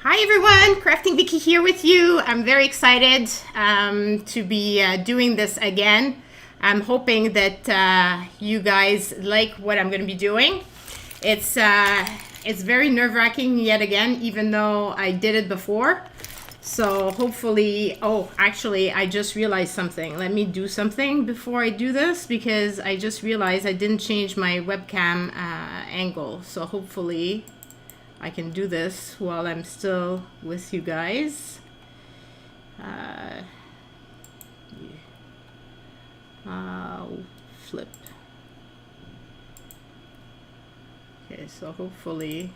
Hi everyone, Crafting Vicky here with you. I'm very excited to be doing this again. I'm hoping that you guys like what I'm going to be doing. It's very nerve-wracking yet again, even though I did it before. So hopefully, oh, actually, I just realized something. Let me do something before I do this because I just realized I didn't change my webcam angle. So hopefully I can do this while I'm still with you guys. Flip. Okay, so hopefully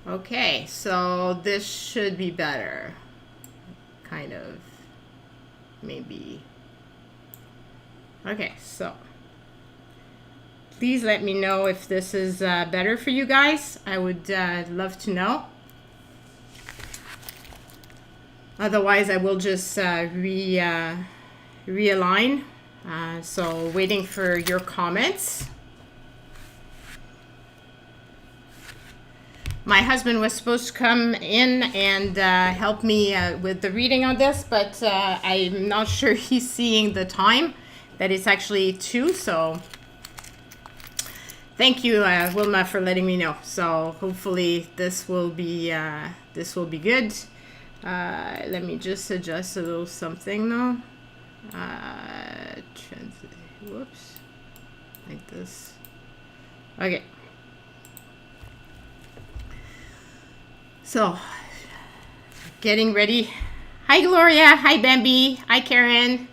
okay, so this should be better. Kind of, maybe. Okay, so please let me know if this is better for you guys. I would love to know. Otherwise, I will just realign. So waiting for your comments. My husband was supposed to come in and help me with the reading on this, but I'm not sure he's seeing the time that it's actually 2, so thank you, Wilma, for letting me know. So hopefully this will be good. Let me just adjust a little something now. Whoops, like this. Okay. So, getting ready. Hi, Gloria. Hi, Bambi. Hi, Karen.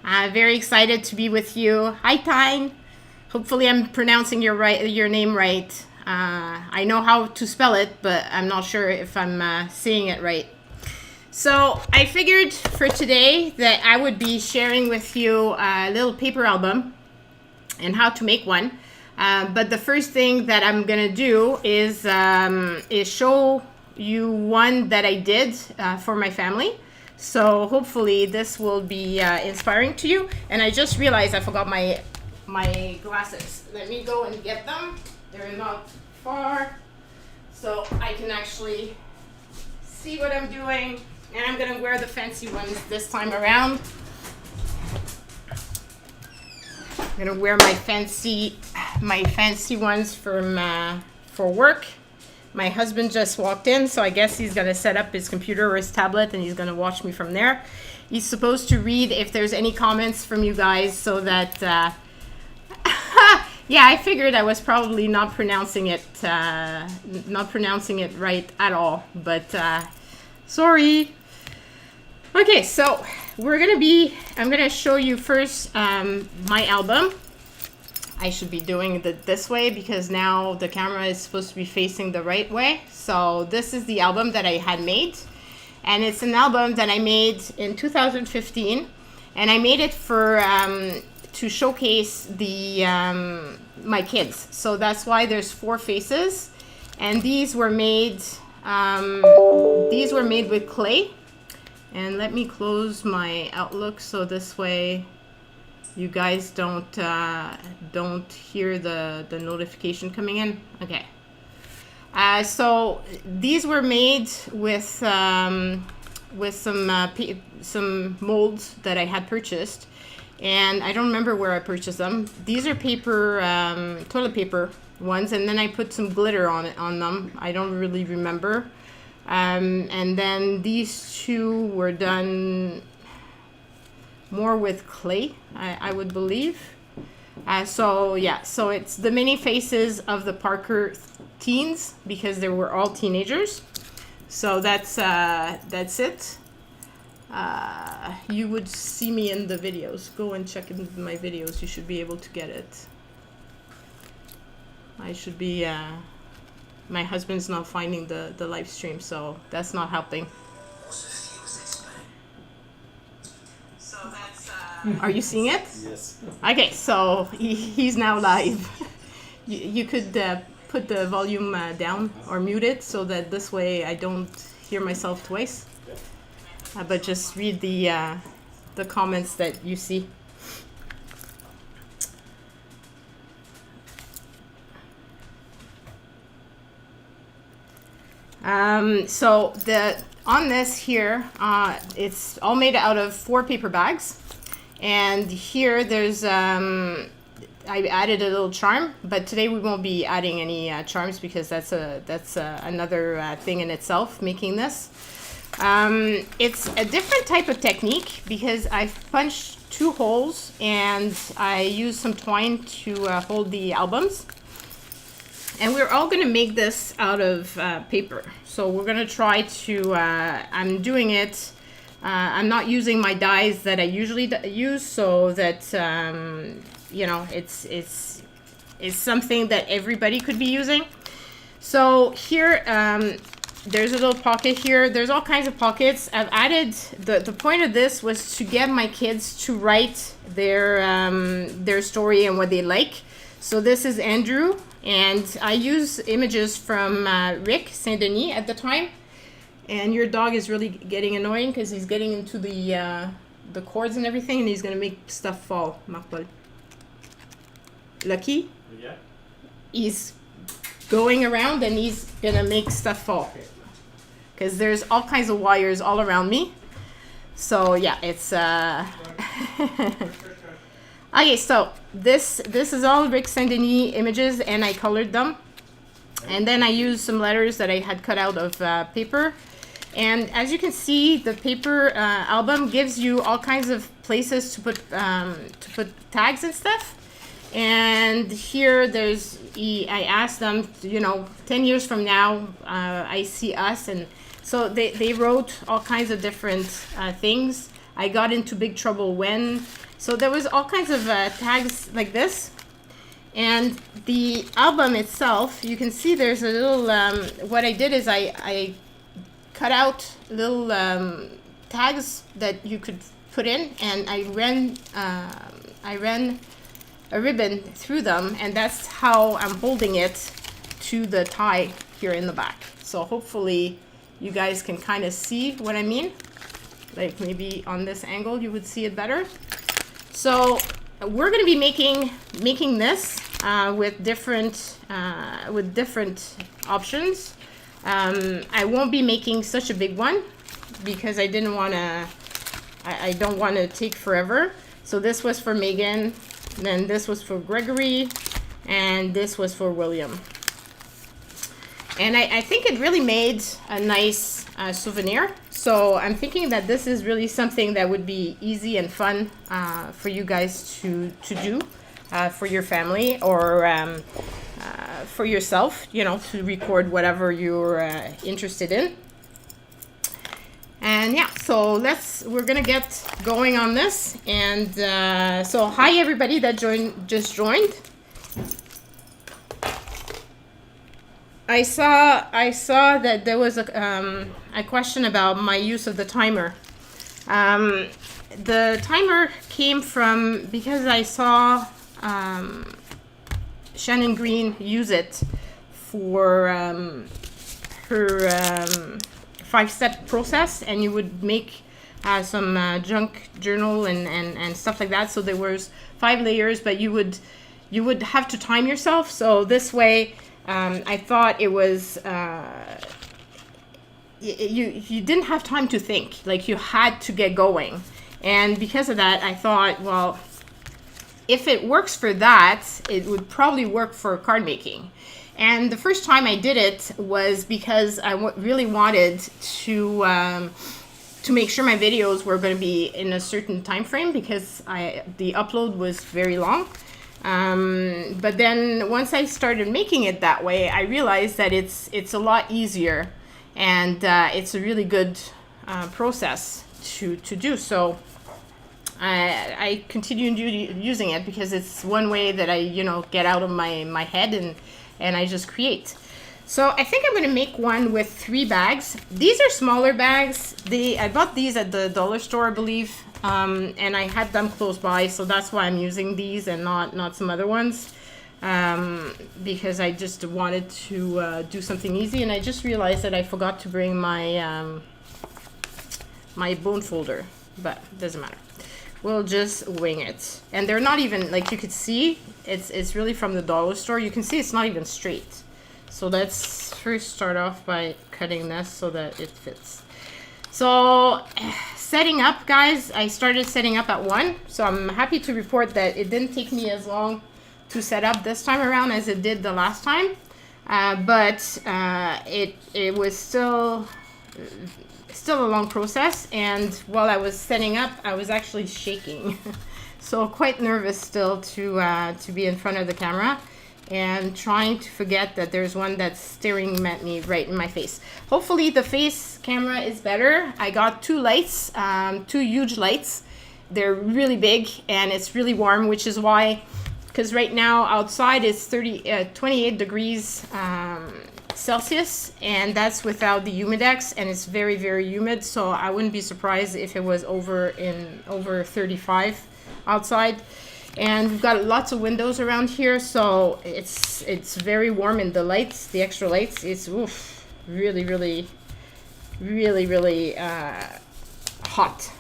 Very excited to be with you. Hi, Tyne. Hopefully I'm pronouncing your name right. I know how to spell it, but I'm not sure if I'm saying it right. So I figured for today that I would be sharing with you a little paper album and how to make one. But the first thing that I'm gonna do is show you one that I did for my family. So hopefully this will be inspiring to you. And I just realized I forgot my glasses. Let me go and get them. They're not far, so I can actually see what I'm doing. And I'm gonna wear the fancy ones this time around. I'm gonna wear my fancy ones for work. My husband just walked in, so I guess he's gonna set up his computer or his tablet and he's gonna watch me from there. He's supposed to read if there's any comments from you guys so that yeah, I figured I was probably not pronouncing it right at all, but sorry. Okay, so I'm gonna show you first my album. I should be doing it this way because now the camera is supposed to be facing the right way. So this is the album that I had made, and it's an album that I made in 2015, and I made it for to showcase my kids. So that's why there's 4 faces, and these were made with clay. And let me close my Outlook so this way you guys don't hear the notification coming in. Okay. So these were made with some molds that I had purchased, and I don't remember where I purchased them. These are toilet paper ones, and then I put some glitter on them. I don't really remember. And then these 2 were done more with clay, I would believe. So yeah, so it's the mini faces of the Parker teens because they were all teenagers. So that's it. You would see me in the videos. Go and check in my videos. You should be able to get it. I should be. My husband's not finding the live stream, so that's not helping. So that's. Are you seeing it? Yes. Okay, so he's now live. You could put the volume down or mute it so that this way I don't hear myself twice. But just read the comments that you see. So on this here, it's all made out of 4 paper bags. And here there's, I added a little charm, but today we won't be adding any charms because that's another thing in itself, making this. It's a different type of technique because I've punched 2 holes and I used some twine to hold the albums. And we're all going to make this out of paper. So we're going to try to, I'm doing it, I'm not using my dies that I usually use, so that, you know, it's something that everybody could be using. So here, there's a little pocket here. There's all kinds of pockets. I've added, the point of this was to get my kids to write their story and what they like. So this is Andrew. And I use images from Rick Saint-Denis at the time. And your dog is really getting annoying because he's getting into the cords and everything, and he's going to make stuff fall. Marc-Paul. Lucky? Yeah. He's going around and he's going to make stuff fall. Because there's all kinds of wires all around me. So yeah, it's... Okay, so this is all Rick Saint-Denis images, and I colored them. And then I used some letters that I had cut out of paper. And as you can see, the paper album gives you all kinds of places to put tags and stuff. And here there's, I asked them, you know, 10 years from now, I see us. And so they wrote all kinds of different things. I got into big trouble when... So there was all kinds of tags like this. And the album itself, you can see there's a little, what I did is I cut out little tags that you could put in, and I ran a ribbon through them, and that's how I'm holding it to the tie here in the back. So hopefully you guys can kind of see what I mean. Like maybe on this angle you would see it better. So we're going to be making this with different options. I won't be making such a big one because I didn't want to. I don't want to take forever. So this was for Megan, then this was for Gregory, and this was for William. And I think it really made a nice souvenir. So I'm thinking that this is really something that would be easy and fun for you guys to do for your family or for yourself, you know, to record whatever you're interested in. And yeah, so we're gonna get going on this. And so hi everybody that just joined. I saw that there was a question about my use of the timer. The timer came from because I saw Shannon Green use it for her 5-step process, and you would make some junk journal and stuff like that. So there was 5 layers, but you would have to time yourself. So this way. I thought it was, you didn't have time to think, like you had to get going. And because of that, I thought, well, if it works for that, it would probably work for card making. And the first time I did it was because I really wanted to make sure my videos were going to be in a certain time frame because the upload was very long. But then once I started making it that way, I realized that it's a lot easier, and it's a really good process to do. So I continued using it because it's one way that I get out of my head and I just create. So I think I'm going to make one with 3 bags. These are smaller bags. I bought these at the dollar store, I believe. And I had them close by, so that's why I'm using these and not some other ones, because I just wanted to do something easy. And I just realized that I forgot to bring my my bone folder, but it doesn't matter. We'll just wing it. And they're not even, like you could see, it's really from the dollar store. You can see it's not even straight. So let's first start off by cutting this so that it fits. So setting up, guys, I started setting up at 1. So I'm happy to report that it didn't take me as long to set up this time around as it did the last time. But it was still a long process. And while I was setting up, I was actually shaking. So quite nervous still to be in front of the camera and trying to forget that there's one that's staring at me right in my face. Hopefully the face camera is better. I got 2 lights, 2 huge lights. They're really big and it's really warm, which is why, because right now outside it's 28 degrees Celsius, and that's without the humidex, and it's very, very humid. So I wouldn't be surprised if it was over 35 outside. And we've got lots of windows around here, so it's very warm in the lights, the extra lights. It's really, really, really, really hot.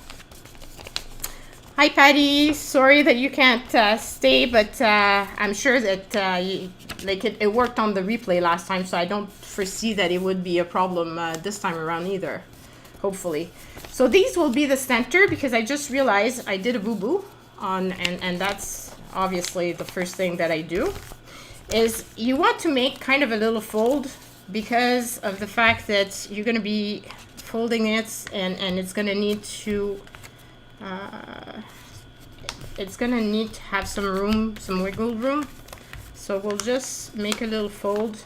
Hi, Patty. Sorry that you can't stay, but I'm sure that it worked on the replay last time, so I don't foresee that it would be a problem this time around either, hopefully. So these will be the center, because I just realized I did a boo-boo. And that's obviously the first thing that I do, is you want to make kind of a little fold because of the fact that you're going to be folding it, and it's going to need to have some room, some wiggle room. So we'll just make a little fold,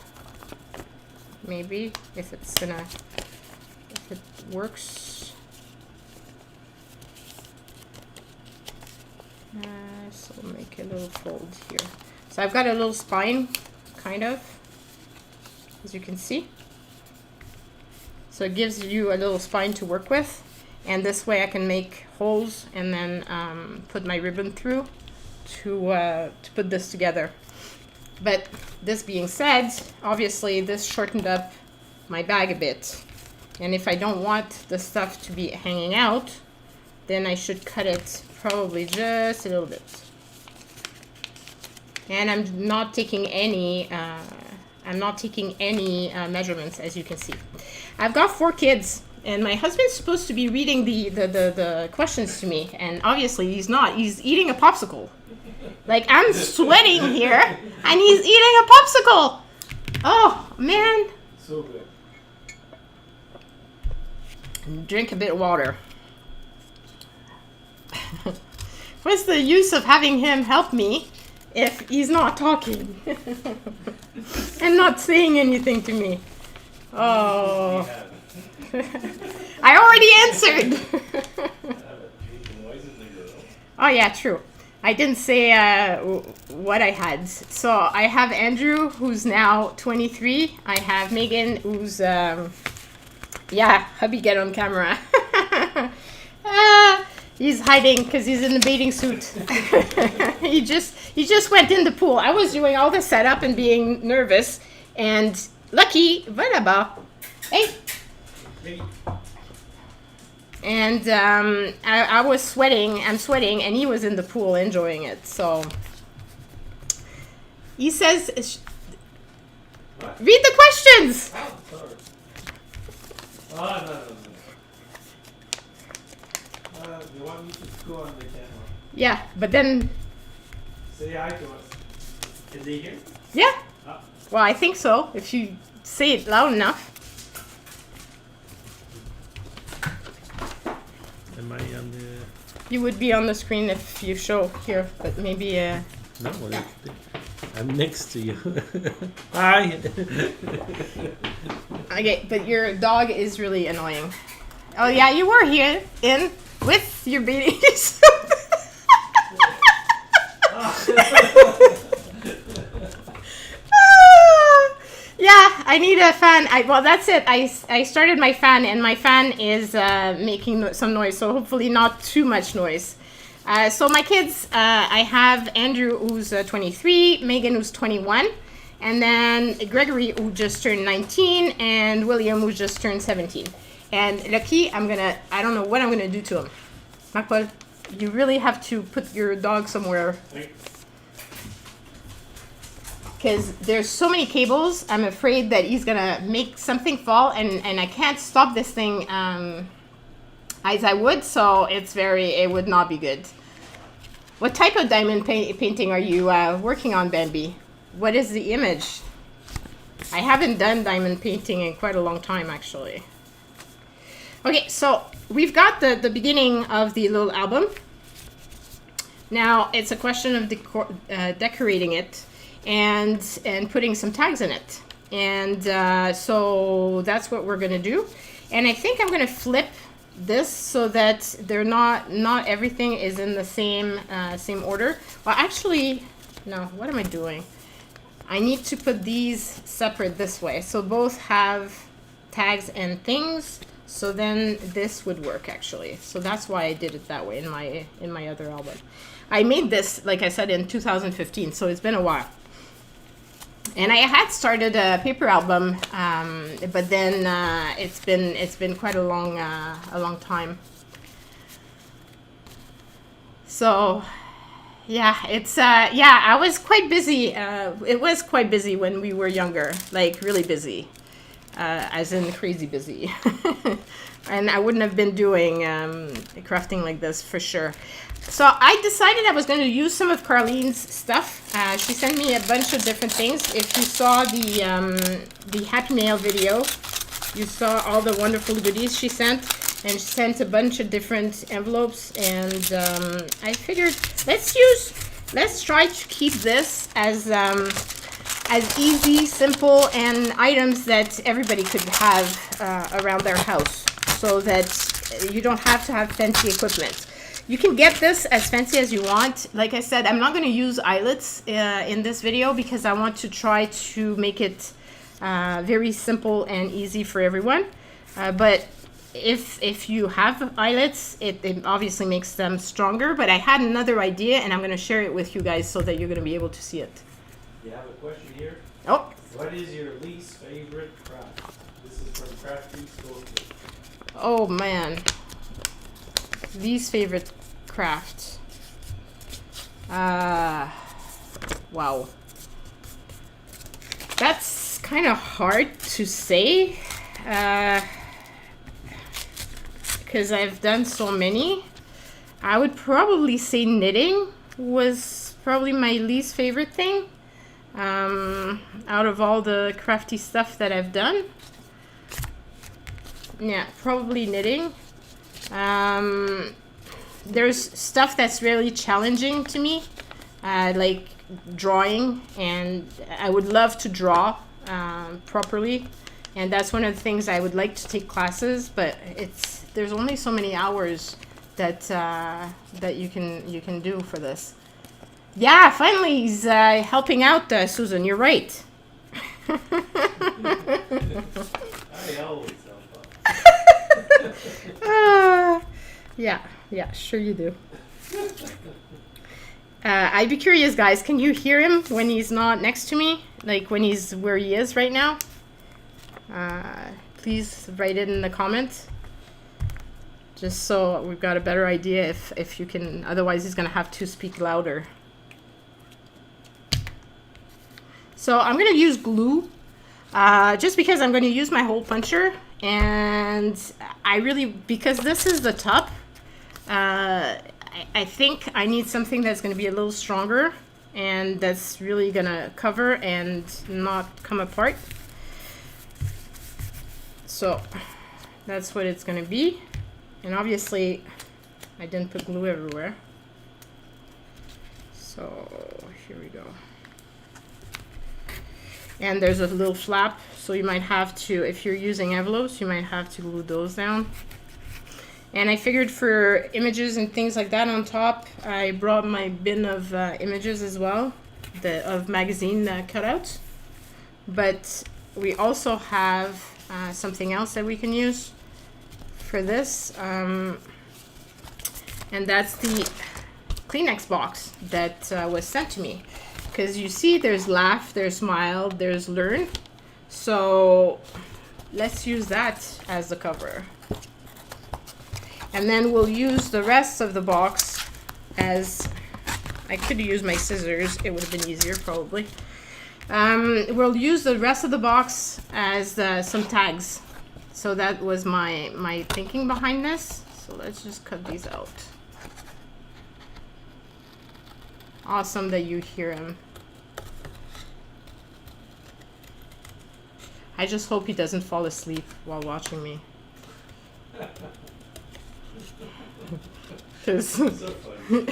maybe, if it works. So make a little fold here. So I've got a little spine, kind of, as you can see. So it gives you a little spine to work with, and this way I can make holes and then put my ribbon through to put this together. But this being said, obviously this shortened up my bag a bit, and if I don't want the stuff to be hanging out, then I should cut it probably just a little bit. And I'm not taking any measurements, as you can see. I've got 4 kids, and my husband's supposed to be reading the questions to me, and obviously he's not. He's eating a popsicle. Like, I'm sweating here, and he's eating a popsicle. Oh man. So good. Drink a bit of water. What's the use of having him help me if he's not talking and not saying anything to me? Oh, I already answered. Oh yeah, true. I didn't say what I had. So I have Andrew, who's now 23. I have Megan, who's hubby, get on camera. He's hiding because he's in the bathing suit. He just went in the pool. I was doing all the setup and being nervous, and lucky, voilà. Hey. And I was sweating. I'm sweating, and he was in the pool enjoying it. So he says, "Read the questions." Oh, sorry. Oh, no. You want me to go on the camera? Yeah, but then. Say hi to us. Is he here? Yeah. Oh. Well, I think so. If you say it loud enough. Am I on the... You would be on the screen if you show here, but maybe. No, I'm next to you. Hi. Okay, but your dog is really annoying. Oh yeah, you were here with your baby. Yeah, I need a fan. Well, that's it. I started my fan, and my fan is making some noise, so hopefully not too much noise. So my kids, I have Andrew, who's 23, Megan, who's 21, and then Gregory, who just turned 19, and William, who just turned 17. And Lucky, I don't know what I'm gonna do to him. Macpol, you really have to put your dog somewhere. because there's so many cables. I'm afraid that he's gonna make something fall, and I can't stop this thing as I would, so it would not be good. What type of diamond painting are you working on, Bambi? What is the image? I haven't done diamond painting in quite a long time, actually. Okay, so we've got the beginning of the little album. Now it's a question of decorating it and putting some tags in it. And so that's what we're gonna do. And I think I'm gonna flip this so that they're not everything is in the same order. Well, actually, no, what am I doing? I need to put these separate this way, so both have tags and things, so then this would work actually. So that's why I did it that way in my other album. I made this, like I said, in 2015, so it's been a while. And I had started a paper album, but then it's been quite a long time. So yeah, it's yeah, I was quite busy. It was quite busy when we were younger, like really busy, as in crazy busy. And I wouldn't have been doing crafting like this for sure. So I decided I was going to use some of Carlene's stuff. She sent me a bunch of different things. If you saw the Happy Mail video, you saw all the wonderful goodies she sent. And she sent a bunch of different envelopes. And I figured let's try to keep this as easy, simple, and items that everybody could have around their house, so that you don't have to have fancy equipment. You can get this as fancy as you want. Like I said, I'm not going to use eyelets in this video because I want to try to make it very simple and easy for everyone. But if you have eyelets, it obviously makes them stronger. But I had another idea, and I'm going to share it with you guys so that you're going to be able to see it. You have a question here? Oh. What is your least favorite craft? This is from Crafty Store. Oh, man. Least favorite craft. Wow. That's kind of hard to say. Because I've done so many. I would probably say knitting was probably my least favorite thing. Out of all the crafty stuff that I've done. Yeah, probably knitting. There's stuff that's really challenging to me, like drawing, and I would love to draw properly, and that's one of the things I would like to take classes, but there's only so many hours that that you can do for this. Yeah, finally he's helping out, Susan. You're right. I always help out. Yeah, sure you do. I'd be curious, guys. Can you hear him when he's not next to me? Like when he's where he is right now? Please write it in the comments. Just so we've got a better idea if you can. Otherwise, he's gonna have to speak louder. So I'm gonna use glue, just because I'm gonna use my hole puncher, and because this is the top, I think I need something that's gonna be a little stronger and that's really gonna cover and not come apart. So that's what it's gonna be, and obviously I didn't put glue everywhere. So here we go. And there's a little flap, so you might have to, if you're using envelopes, you might have to glue those down. And I figured for images and things like that on top, I brought my bin of images as well, of magazine cutouts. But we also have something else that we can use for this, and that's the Kleenex box that was sent to me. Because you see there's laugh, there's smile, there's learn. So let's use that as the cover. And then we'll use the rest of the box as, I could use my scissors, it would have been easier probably. We'll use the rest of the box as some tags. So that was my thinking behind this. So let's just cut these out. Awesome that you hear him. I just hope he doesn't fall asleep while watching me. Because So funny.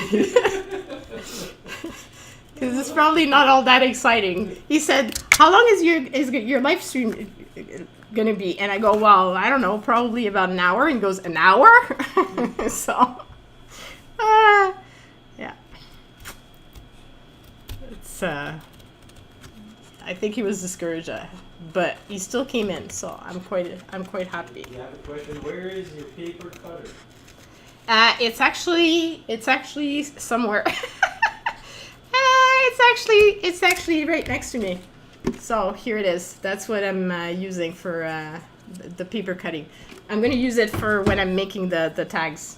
it's probably not all that exciting. He said, "How long is your live stream gonna be?" And I go, "Well, I don't know, probably about an hour." And he goes, "An hour?" So, yeah. It's I think he was discouraged, but he still came in, so I'm quite happy. You have a question. Where is your paper cutter? It's actually somewhere. It's actually right next to me. So here it is. That's what I'm using for the paper cutting. I'm gonna use it for when I'm making the tags.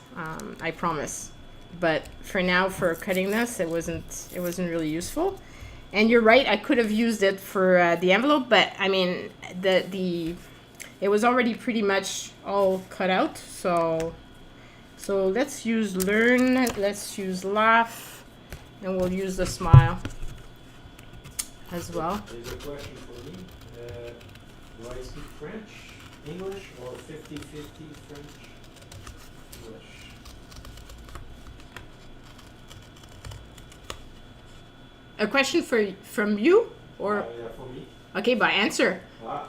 I promise. But for now, for cutting this, it wasn't really useful. And you're right. I could have used it for the envelope, but I mean it was already pretty much all cut out. So let's use learn. Let's use laugh, and we'll use the smile as well. There's a question for me. Do I speak French, English, or 50-50 French, English? A question from you or Yeah, for me. okay, by answer. Ah,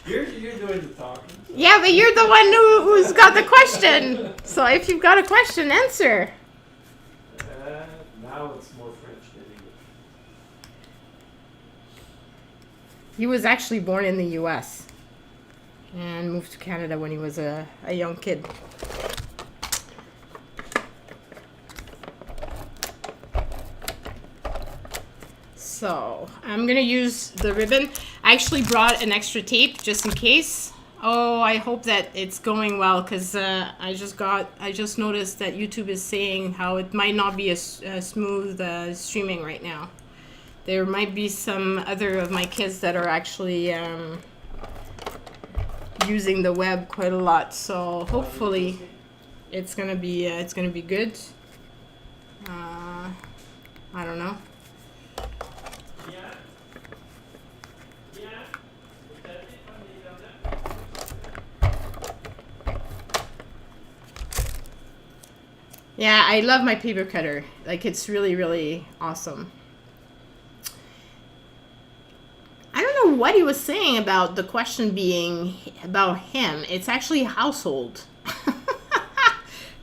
you're doing the talking. So. Yeah, but you're the one who's got the question. So if you've got a question, answer. Now it's more French than English. He was actually born in the U.S. and moved to Canada when he was a young kid. So I'm gonna use the ribbon. I actually brought an extra tape just in case. Oh, I hope that it's going well, because I just noticed that YouTube is saying how it might not be a smooth streaming right now. There might be some other of my kids that are actually using the web quite a lot. So hopefully it's gonna be good. I don't know. Yeah, I love my paper cutter. Like, it's really, really awesome. I don't know what he was saying about the question being about him. It's actually household.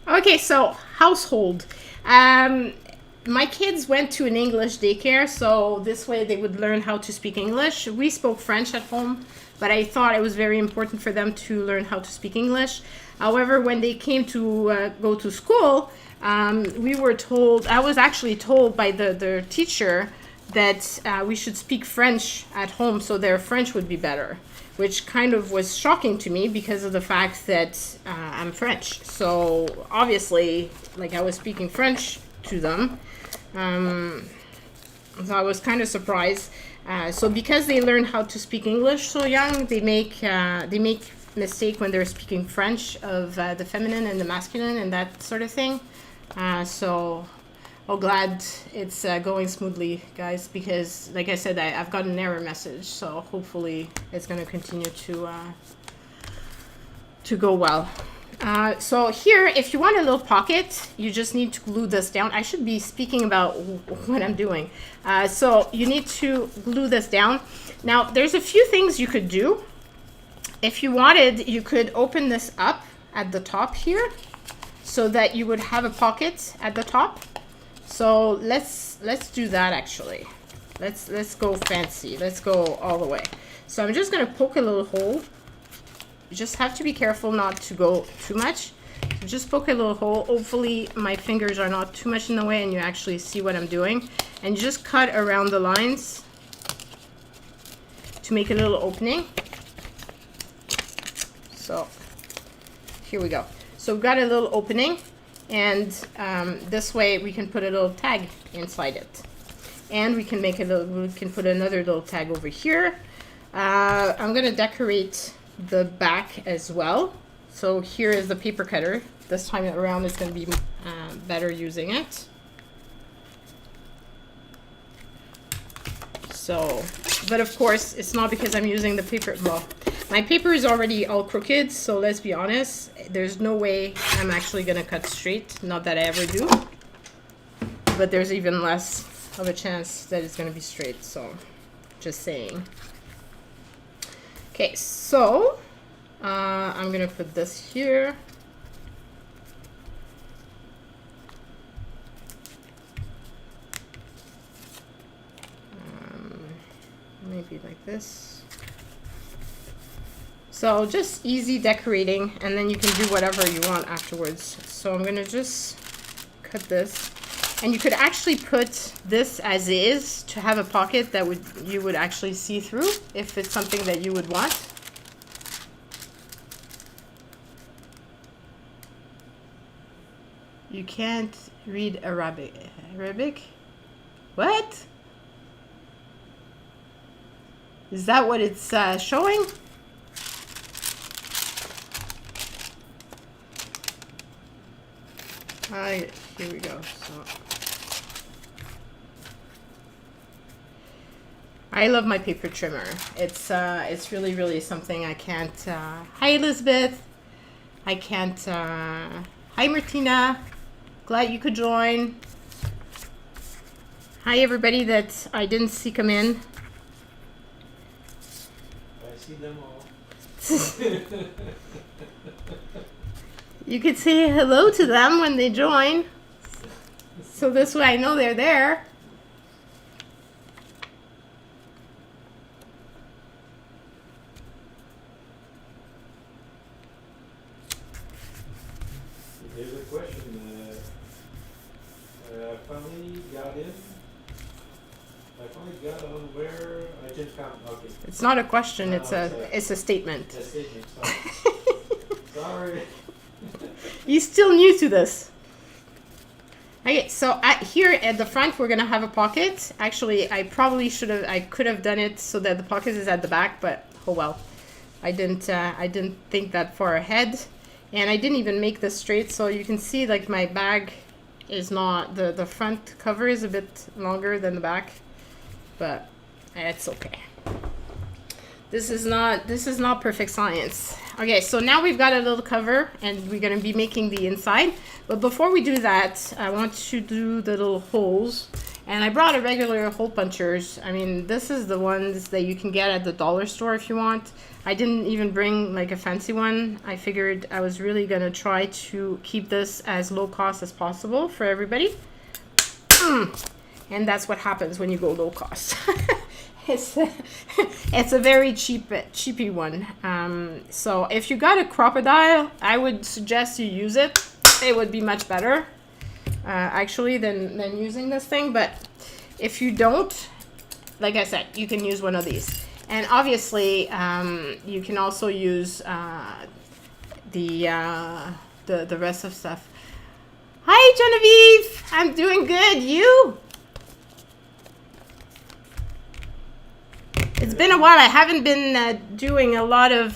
Okay, so household. My kids went to an English daycare, so this way they would learn how to speak English. We spoke French at home, but I thought it was very important for them to learn how to speak English. However, when they came to go to school, we were told, I was actually told by the teacher that we should speak French at home so their French would be better, which kind of was shocking to me because of the fact that I'm French. So obviously, like, I was speaking French to them. So I was kind of surprised. So because they learn how to speak English so young, they make mistake when they're speaking French of the feminine and the masculine and that sort of thing. So glad it's going smoothly, guys, because like I said, I've got an error message, so hopefully it's going to continue to go well. So here, if you want a little pocket, you just need to glue this down. I should be speaking about what I'm doing. So you need to glue this down. Now, there's a few things you could do. If you wanted, you could open this up at the top here so that you would have a pocket at the top. So let's do that actually. Let's go fancy. Let's go all the way. So I'm just gonna poke a little hole. You just have to be careful not to go too much. So just poke a little hole. Hopefully my fingers are not too much in the way and you actually see what I'm doing. And just cut around the lines to make a little opening. So here we go. So we've got a little opening, and this way we can put a little tag inside it. And we can make a little, we can put another little tag over here. I'm gonna decorate the back as well. So here is the paper cutter. This time around it's gonna be better using it. So, but of course it's not because I'm using the paper, well, my paper is already all crooked, so let's be honest, there's no way I'm actually gonna cut straight, not that I ever do, but there's even less of a chance that it's gonna be straight, so just saying. Okay, so I'm gonna put this here. Maybe like this. So just easy decorating, and then you can do whatever you want afterwards. So I'm gonna just cut this, and you could actually put this as is to have a pocket that you would actually see through if it's something that you would want. You can't read Arabic. Arabic? What? Is that what it's showing? Here we go. So, I love my paper trimmer. It's really something I can't. Hi Elizabeth. I can't. Hi Martina. Glad you could join. Hi everybody that I didn't see come in. I see them all. You could say hello to them when they join. So this way I know they're there. Here's a question. Finally got in. I finally got on where I just found. Okay. It's not a question, No, it's a statement. A statement. Sorry. You're still new to this. Okay, so here at the front, we're gonna have a pocket. Actually, I could have done it so that the pocket is at the back, but oh well. I didn't think that far ahead. And I didn't even make this straight, so you can see like my bag is not, the front cover is a bit longer than the back, but it's okay. This is not perfect science. Okay, so now we've got a little cover and we're gonna be making the inside. But before we do that, I want to do the little holes. And I brought a regular hole punchers. I mean, this is the ones that you can get at the dollar store if you want. I didn't even bring like a fancy one. I figured I was really gonna try to keep this as low cost as possible for everybody. And that's what happens when you go low cost. It's a very cheapy one. So if you got a crocodile, I would suggest you use it. It would be much better, actually, than using this thing. But if you don't, like I said, you can use one of these. And obviously, you can also use the rest of stuff. Hi, Genevieve. I'm doing good. You? It's been a while. I haven't been doing a lot of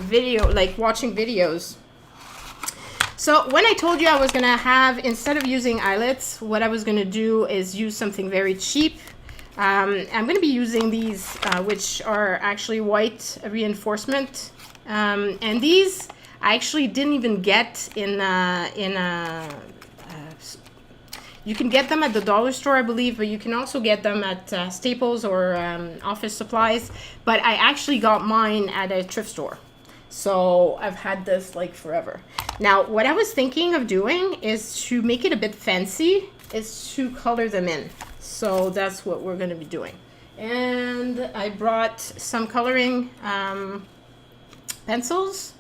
video, like watching videos. So when I told you I was gonna have, instead of using eyelets, what I was gonna do is use something very cheap. I'm gonna be using these, which are actually white reinforcement. And these I actually didn't even get you can get them at the dollar store, I believe, but you can also get them at Staples or Office Supplies. But I actually got mine at a thrift store. So I've had this like forever. Now, what I was thinking of doing is to make it a bit fancy, is to color them in. So that's what we're going to be doing. And I brought some coloring pencils.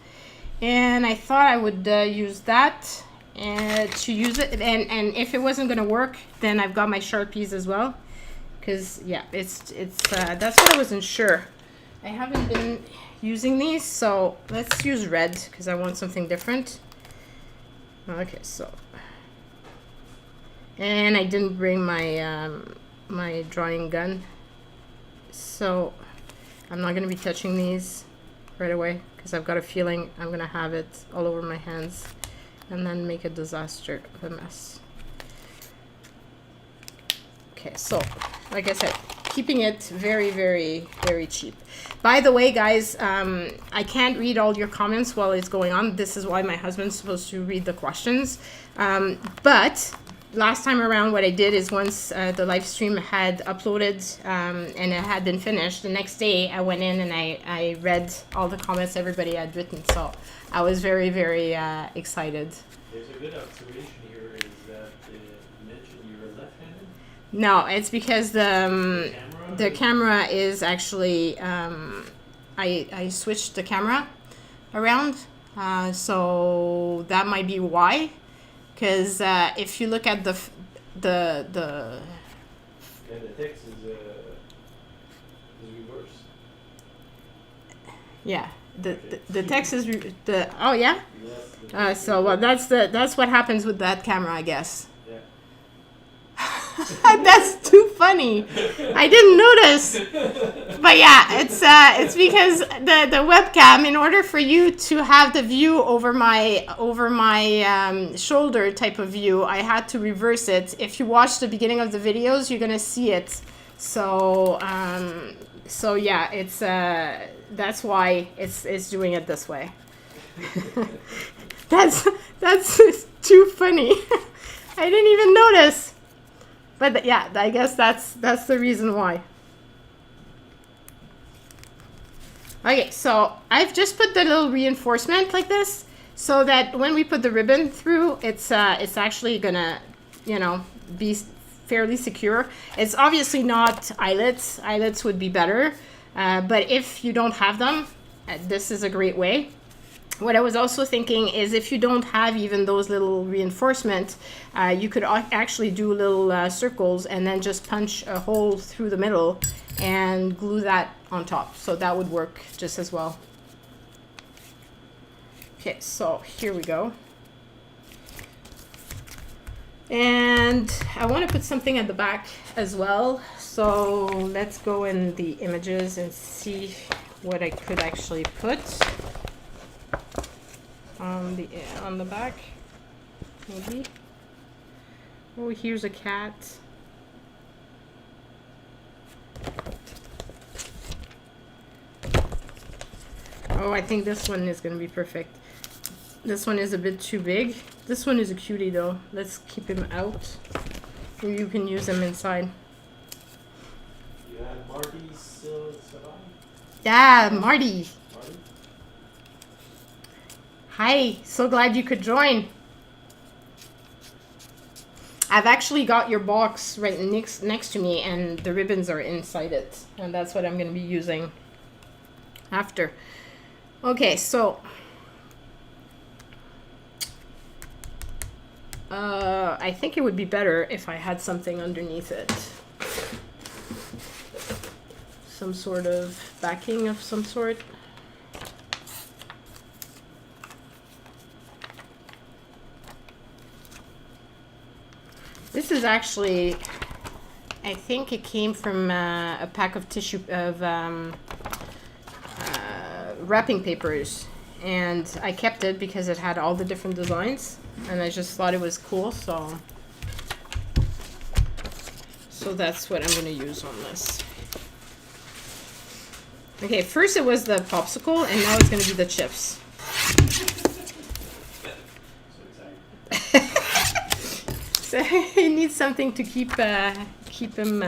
And I thought I would use that. And to use it, and if it wasn't gonna work, then I've got my Sharpies as well, because yeah, it's that's what I wasn't sure. I haven't been using these, so let's use red because I want something different. Okay, so, And I didn't bring my my drawing gun, so I'm not going to be touching these right away because I've got a feeling I'm going to have it all over my hands and then make a disaster of a mess. Okay, so like I said, keeping it very, very, very cheap. By the way, guys, I can't read all your comments while it's going on. This is why my husband's supposed to read the questions. But last time around, what I did is once the live stream had uploaded and it had been finished, the next day I went in and I read all the comments everybody had written. So I was very, very excited. There's a good observation here is that you mentioned you were left-handed. No, it's because the camera is actually I switched the camera around, so that might be why. Because if you look at the Yeah, the text is reversed. yeah, the text is oh yeah. Yes. So well, that's what happens with that camera, I guess. Yeah. That's too funny. I didn't notice. But yeah, it's because the webcam, in order for you to have the view over my shoulder type of view, I had to reverse it. If you watch the beginning of the videos, you're gonna see it. So so yeah, it's that's why it's doing it this way. That's too funny. I didn't even notice. But yeah, I guess that's the reason why. Okay, so I've just put the little reinforcement like this so that when we put the ribbon through, it's actually gonna, you know, be fairly secure. It's obviously not eyelets. Eyelets would be better, but if you don't have them, this is a great way. What I was also thinking is if you don't have even those little reinforcements, you could actually do little circles and then just punch a hole through the middle and glue that on top. So that would work just as well. Okay, so here we go. And I want to put something at the back as well. So let's go in the images and see what I could actually put on the back, maybe. Oh, here's a cat. Oh, I think this one is gonna be perfect. This one is a bit too big. This one is a cutie though. Let's keep him out. Or you can use him inside. You have Marty still survive? Yeah, Marty. Marty? Hi, so glad you could join. I've actually got your box right next to me and the ribbons are inside it. And that's what I'm going to be using after. Okay, so I think it would be better if I had something underneath it. Some sort of backing of some sort. This is actually, I think it came from a pack of tissue of wrapping papers, and I kept it because it had all the different designs, and I just thought it was cool. So that's what I'm going to use on this. Okay, first it was the popsicle, and now it's going to be the chips. So he needs something to keep him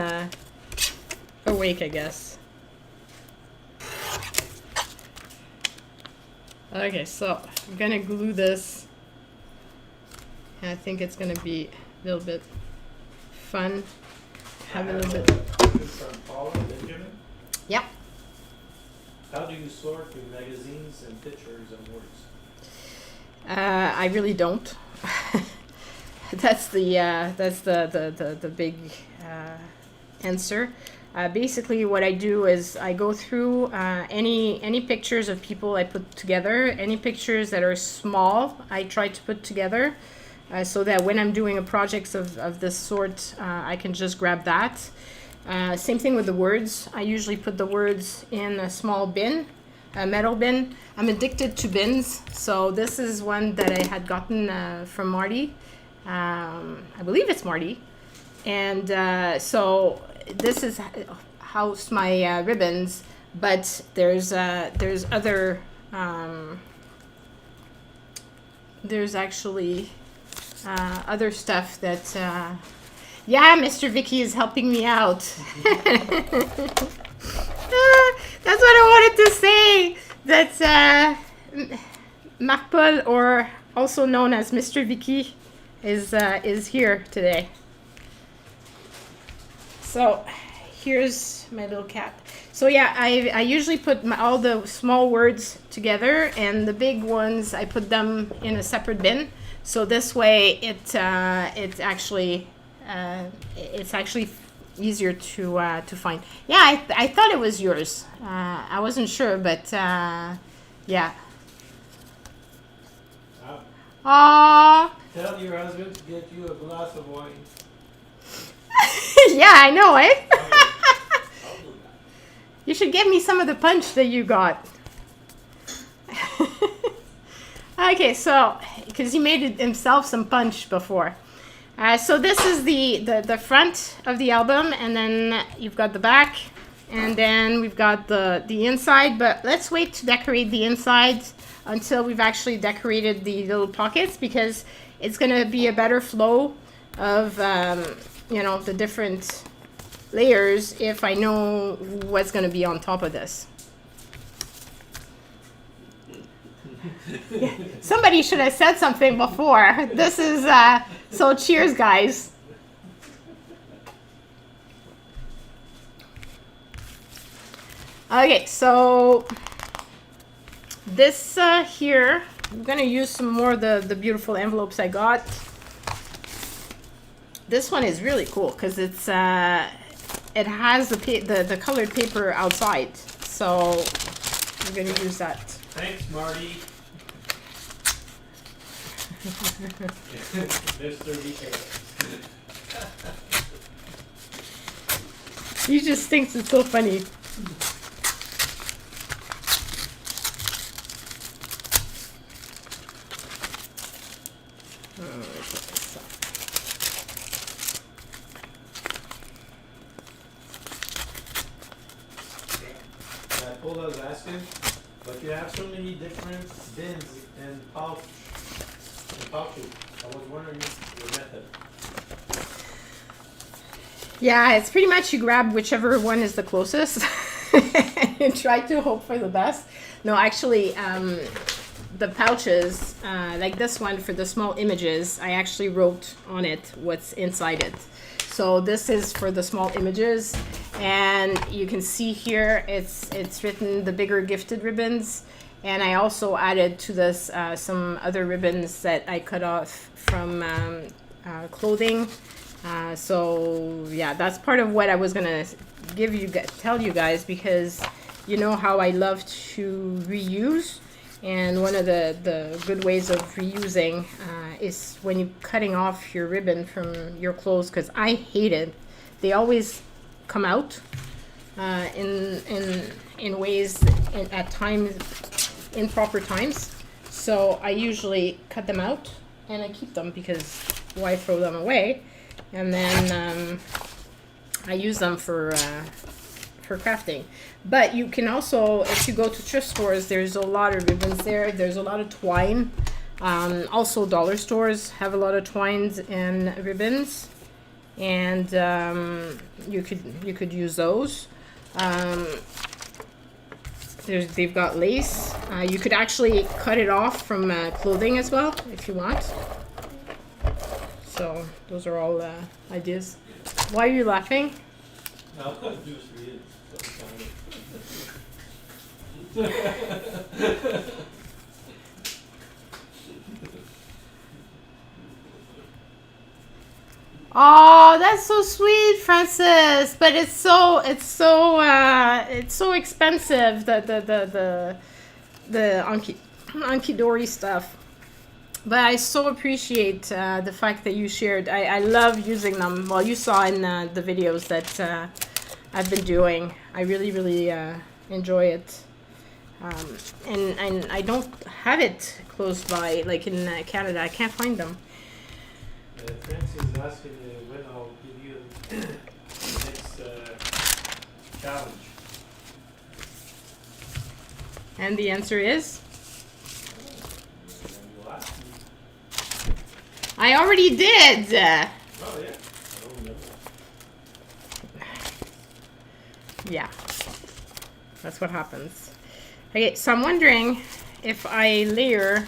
awake, I guess. Okay, so I'm gonna glue this. And I think it's gonna be a little bit fun. Have a little bit. From Paula Benjamin. Yep. How do you sort your magazines and pictures and words? I really don't. That's the big answer. Basically, what I do is I go through any pictures of people I put together, any pictures that are small I try to put together, so that when I'm doing a project of this sort, I can just grab that. Same thing with the words. I usually put the words in a small bin, a metal bin. I'm addicted to bins, so this is one that I had gotten from Marty. I believe it's Marty. And so this is house my ribbons, but there's other there's actually other stuff that yeah, Mr. Vicky is helping me out. That's what I wanted to say. That Marc Paul, or also known as Mr. Vicky, is here today. So here's my little cap. So yeah, I usually put all the small words together, and the big ones I put them in a separate bin. So this way it's actually easier to find. Yeah, I thought it was yours. I wasn't sure, but yeah. Aww. Tell your husband to get you a glass of wine. Yeah, I know, eh? I'll do that. You should get me some of the punch that you got. Okay, so because he made it himself some punch before. So this is the front of the album, and then you've got the back, and then we've got the inside. But let's wait to decorate the inside until we've actually decorated the little pockets, because it's gonna be a better flow of you know, the different layers if I know what's gonna be on top of this. Yeah. Somebody should have said something before. This is so cheers, guys. Okay, so this here, I'm gonna use some more of the beautiful envelopes I got. This one is really cool because it's it has the colored paper outside, so I'm gonna use that. Thanks, Marty. Mr. Vicky. He just thinks it's so funny. Paul was asking, but you have so many different bins and pouches. I was wondering your method. Yeah, it's pretty much you grab whichever one is the closest and try to hope for the best. No, actually, the pouches, like this one for the small images, I actually wrote on it what's inside it. So this is for the small images, and you can see here it's written the bigger gifted ribbons, and I also added to this some other ribbons that I cut off from clothing. So yeah, that's part of what I was gonna tell you guys, because you know how I love to reuse, and one of the good ways of reusing is when you're cutting off your ribbon from your clothes, because I hate it. They always come out in ways at times, improper times. So I usually cut them out and I keep them, because why throw them away? And then I use them for crafting. But you can also, if you go to thrift stores, there's a lot of ribbons there. There's a lot of twine. Also dollar stores have a lot of twines and ribbons, and you could use those. They've got lace. You could actually cut it off from clothing as well if you want. So those are all ideas. Why are you laughing? No, just read it. Oh, that's so sweet, Francis. But it's so expensive. The Anki Dori stuff. But I so appreciate the fact that you shared. I love using them. Well, you saw in the videos that I've been doing. I really enjoy it. And I don't have it close by, like in Canada. I can't find them. Francis is asking when I'll give you the next challenge. And the answer is? You'll ask me. I already did! Oh, yeah? I don't remember. Yeah. That's what happens. Okay, so I'm wondering if I layer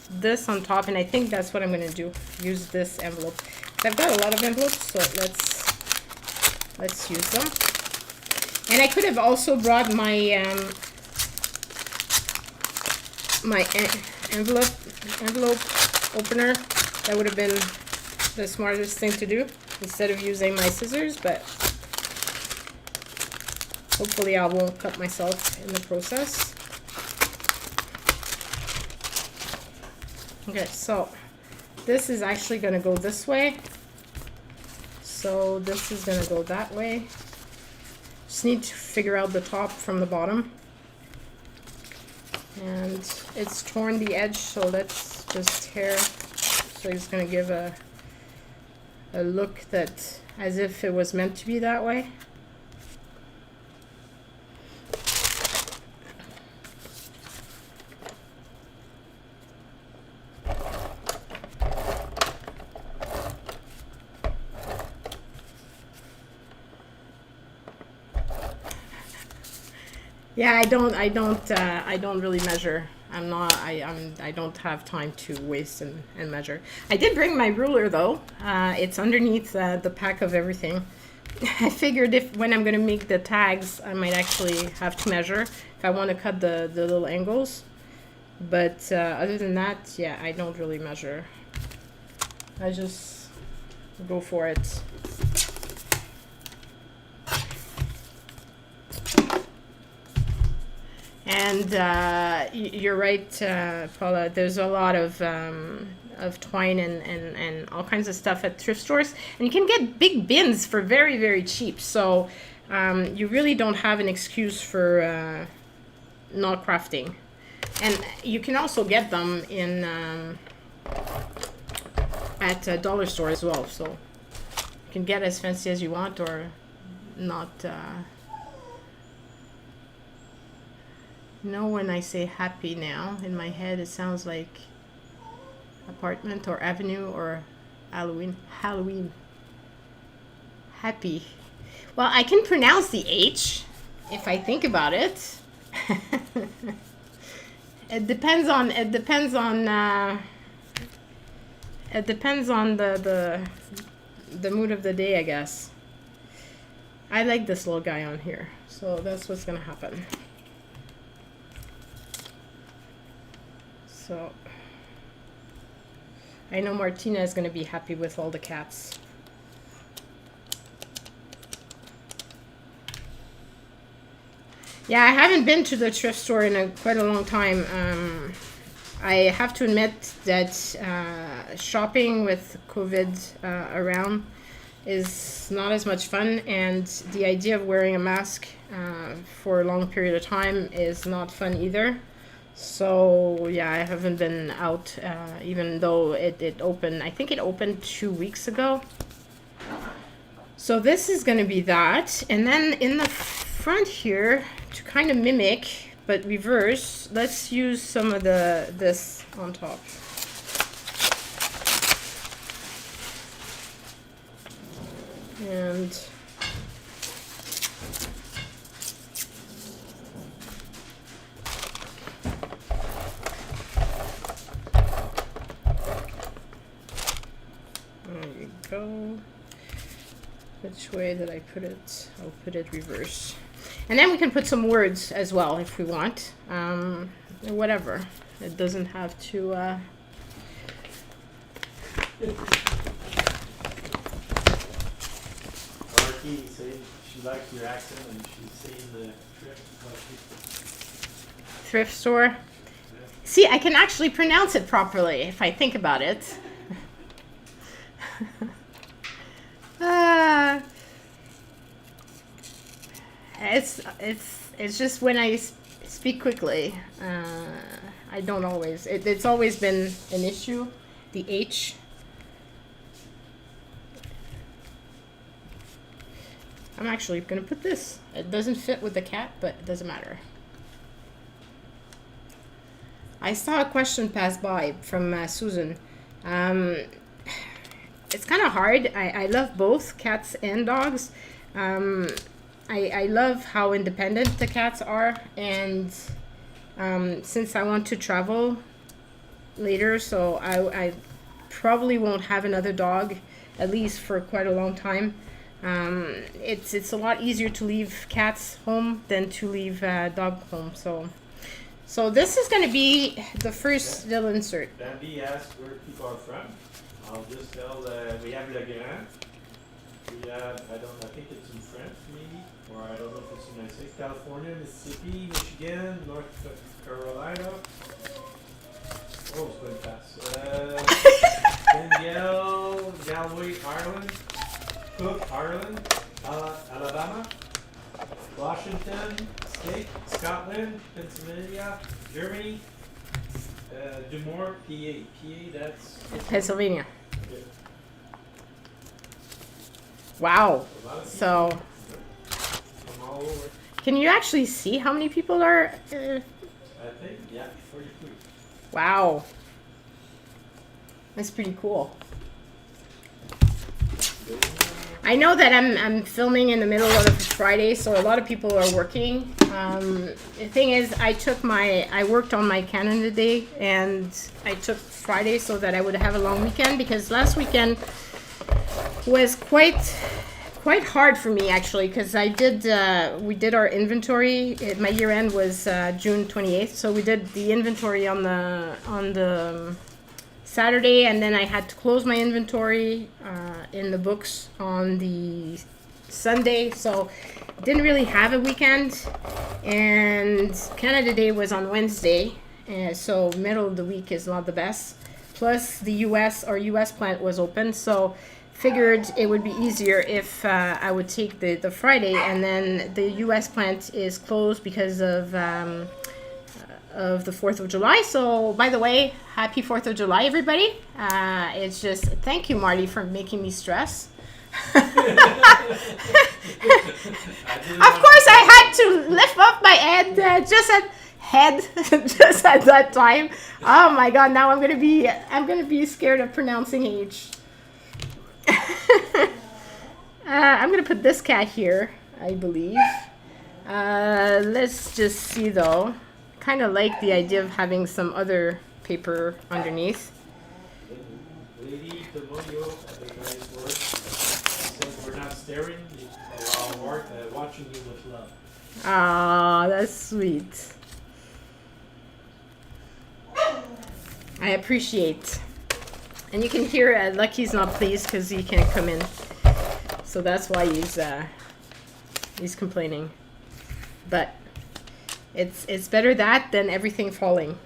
this on top, and I think that's what I'm going to do. Use this envelope. I've got a lot of envelopes, so let's use them. And I could have also brought my envelope opener. That would have been the smartest thing to do instead of using my scissors, but hopefully I won't cut myself in the process. Okay, so this is actually going to go this way. So this is going to go that way. Just need to figure out the top from the bottom. And it's torn the edge, so let's just tear. So it's going to give a look that as if it was meant to be that way. Yeah, I don't really measure. I don't have time to waste and measure. I did bring my ruler though. It's underneath the pack of everything. I figured when I'm gonna make the tags, I might actually have to measure if I want to cut the little angles. But other than that, yeah, I don't really measure. I just go for it. And you're right, Paula. There's a lot of twine and all kinds of stuff at thrift stores, and you can get big bins for very cheap. So you really don't have an excuse for not crafting. And you can also get them in at a dollar store as well. So you can get as fancy as you want or not. Know when I say happy now, in my head it sounds like apartment or avenue or Halloween. Happy. Well, I can pronounce the H if I think about it. It depends on the mood of the day, I guess. I like this little guy on here, so that's what's gonna happen. So I know Martina is going to be happy with all the cats. Yeah, I haven't been to the thrift store in quite a long time. I have to admit that shopping with COVID around is not as much fun, and the idea of wearing a mask for a long period of time is not fun either. So yeah, I haven't been out, even though it opened. I think it opened 2 weeks ago. So this is going to be that, and then in the front here, to kind of mimic but reverse, let's use some of this on top. And go. Which way did I put it? I'll put it reverse. And then we can put some words as well if we want. Whatever. It doesn't have to... Marky said she likes your accent and she's saying the thrift store. Thrift store. See, I can actually pronounce it properly if I think about it. It's just when I speak quickly, I don't always. It's always been an issue. The H. I'm actually gonna put this. It doesn't fit with the cat, but it doesn't matter. I saw a question pass by from Susan. It's kind of hard. I love both cats and dogs. I love how independent the cats are, and since I want to travel later, so I probably won't have another dog, at least for quite a long time. It's a lot easier to leave cats home than to leave dog home. So this is going to be the first little insert. Bambi asked where people are from. I'll just tell we have Le Grand. We have, I think it's in France maybe, or I don't know if it's in the United States, California, Mississippi, Michigan, North Carolina. Oh, it's going fast. Danielle, Galway, Ireland, Cook, Ireland, Alabama, Washington State, Scotland, Pennsylvania, Germany, Dumore, PA. PA, that's Pennsylvania. okay. Wow. A lot of people So from all over. can you actually see how many people are? I think, yeah, 43. Wow. That's pretty cool. I know that I'm filming in the middle of Friday, so a lot of people are working. The thing is, I worked on my Canada Day, and I took Friday so that I would have a long weekend, because last weekend was quite hard for me actually, because we did our inventory. My year end was June 28th, so we did the inventory on the Saturday, and then I had to close my inventory in the books on the Sunday, so didn't really have a weekend. And Canada Day was on Wednesday, so middle of the week is not the best. Plus our US plant was open, so figured it would be easier if I would take the Friday, and then the US plant is closed because of the 4th of July. So, by the way, happy 4th of July, everybody. It's just, thank you, Marty, for making me stress. Of course, I had to lift up my head just at that time. Oh my God! Now I'm gonna be scared of pronouncing H. I'm gonna put this cat here, I believe. Let's just see though. Kind of like the idea of having some other paper underneath. Lady Demonio had a nice word. Said we're not staring, we're watching you with love. Ah, that's sweet. I appreciate. And you can hear Lucky's not pleased because he can't come in. So that's why he's complaining. But it's better that than everything falling.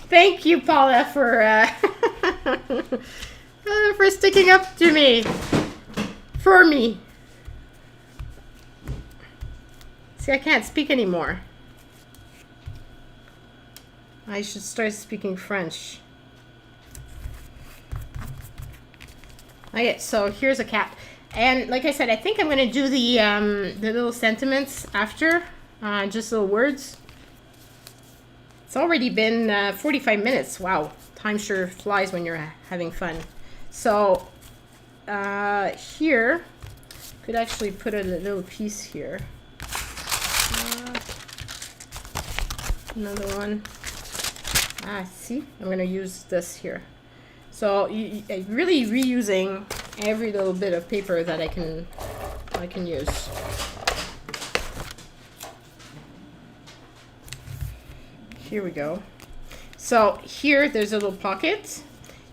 Thank you, Paula, for sticking up to me. For me. See, I can't speak anymore. I should start speaking French. Okay, so here's a cat. And like I said, I think I'm going to do the little sentiments after, just little words. It's already been 45 minutes. Wow, time sure flies when you're having fun. So here, could actually put a little piece here. Another one. See, I'm going to use this here. So really reusing every little bit of paper that I can use. Here we go. So here there's a little pocket.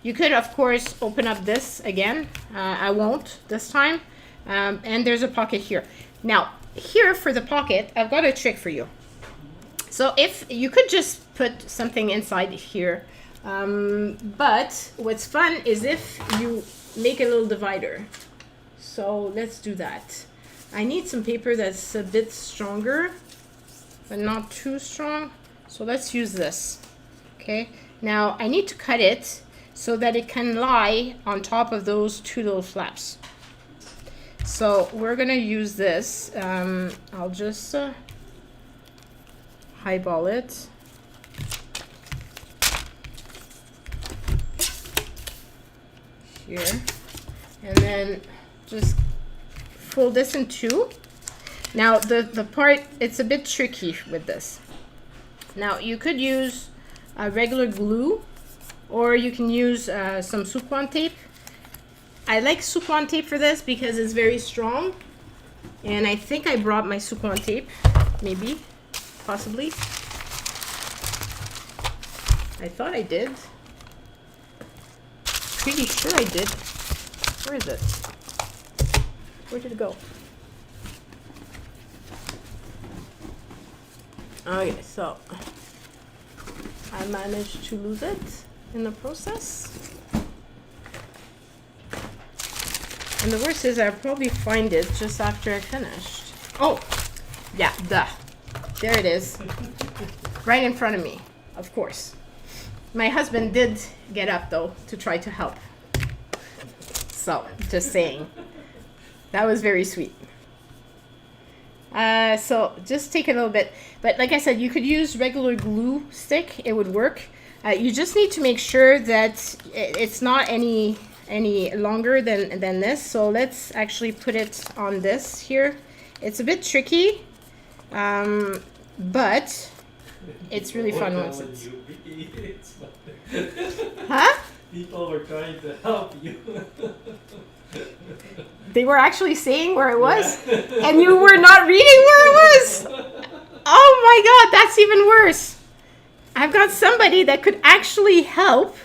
You could of course open up this again. I won't this time. And there's a pocket here. Now here for the pocket, I've got a trick for you. So if you could just put something inside here, but what's fun is if you make a little divider. So let's do that. I need some paper that's a bit stronger, but not too strong. So let's use this. Okay. Now I need to cut it so that it can lie on top of those two little flaps. So we're gonna use this. I'll just highball it. Here. And then just fold this in two. Now the part, it's a bit tricky with this. Now you could use a regular glue, or you can use some Soup-One tape. I like Soup-One tape for this because it's very strong. And I think I brought my Soup-One tape, maybe, possibly. I thought I did. Pretty sure I did. Where is it? Where did it go? Okay, so I managed to lose it in the process. And the worst is I'll probably find it just after I finished. Oh, yeah, duh. There it is. Right in front of me, of course. My husband did get up, though, to try to help. So, just saying. That was very sweet. So, just take a little bit. But like I said, you could use regular glue stick. It would work. You just need to make sure that it's not any longer than this. So, let's actually put it on this here. It's a bit tricky, but it's really fun once it's... Huh? People were trying to help you. They were actually saying where it was, and you were not reading where it was. Oh my God, that's even worse. I've got somebody that could actually help,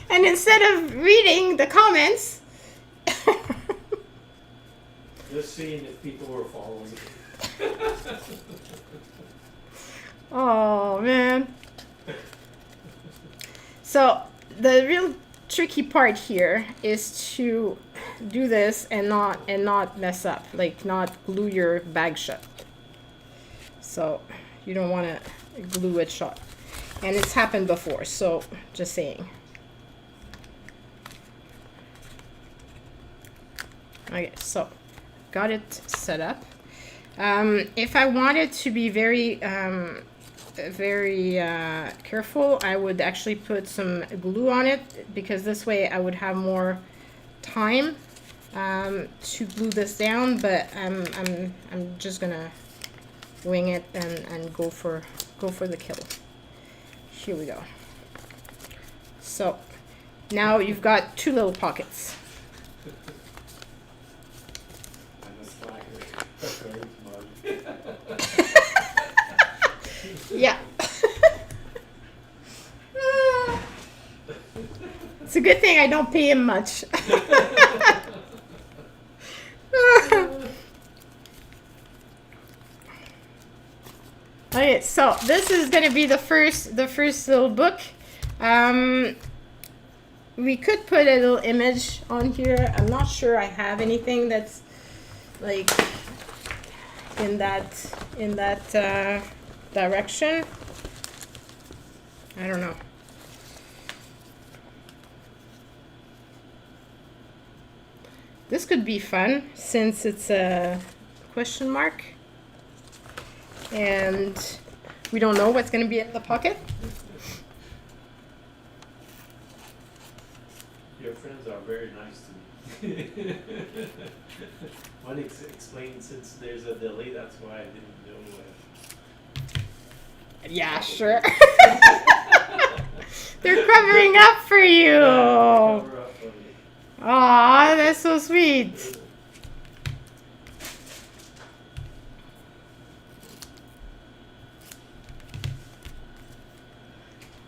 and instead of reading the comments, Just seeing if people were following. oh man. So the real tricky part here is to do this and not mess up, like not glue your bag shut. So you don't want to glue it shut, and it's happened before, so just saying. Okay, so got it set up. If I wanted to be very careful, I would actually put some glue on it, because this way I would have more time to glue this down. But I'm just gonna wing it and go for the kill. Here we go. So now you've got two little pockets. Yeah. It's a good thing I don't pay him much. Okay, so this is going to be the first little book. We could put a little image on here. I'm not sure I have anything that's like in that direction. I don't know. This could be fun since it's a question mark and we don't know what's going to be in the pocket. Your friends are very nice to me. One explained since there's a delay, that's why I didn't know. Yeah, sure. They're covering up for you. Cover up for me. Aw, that's so sweet.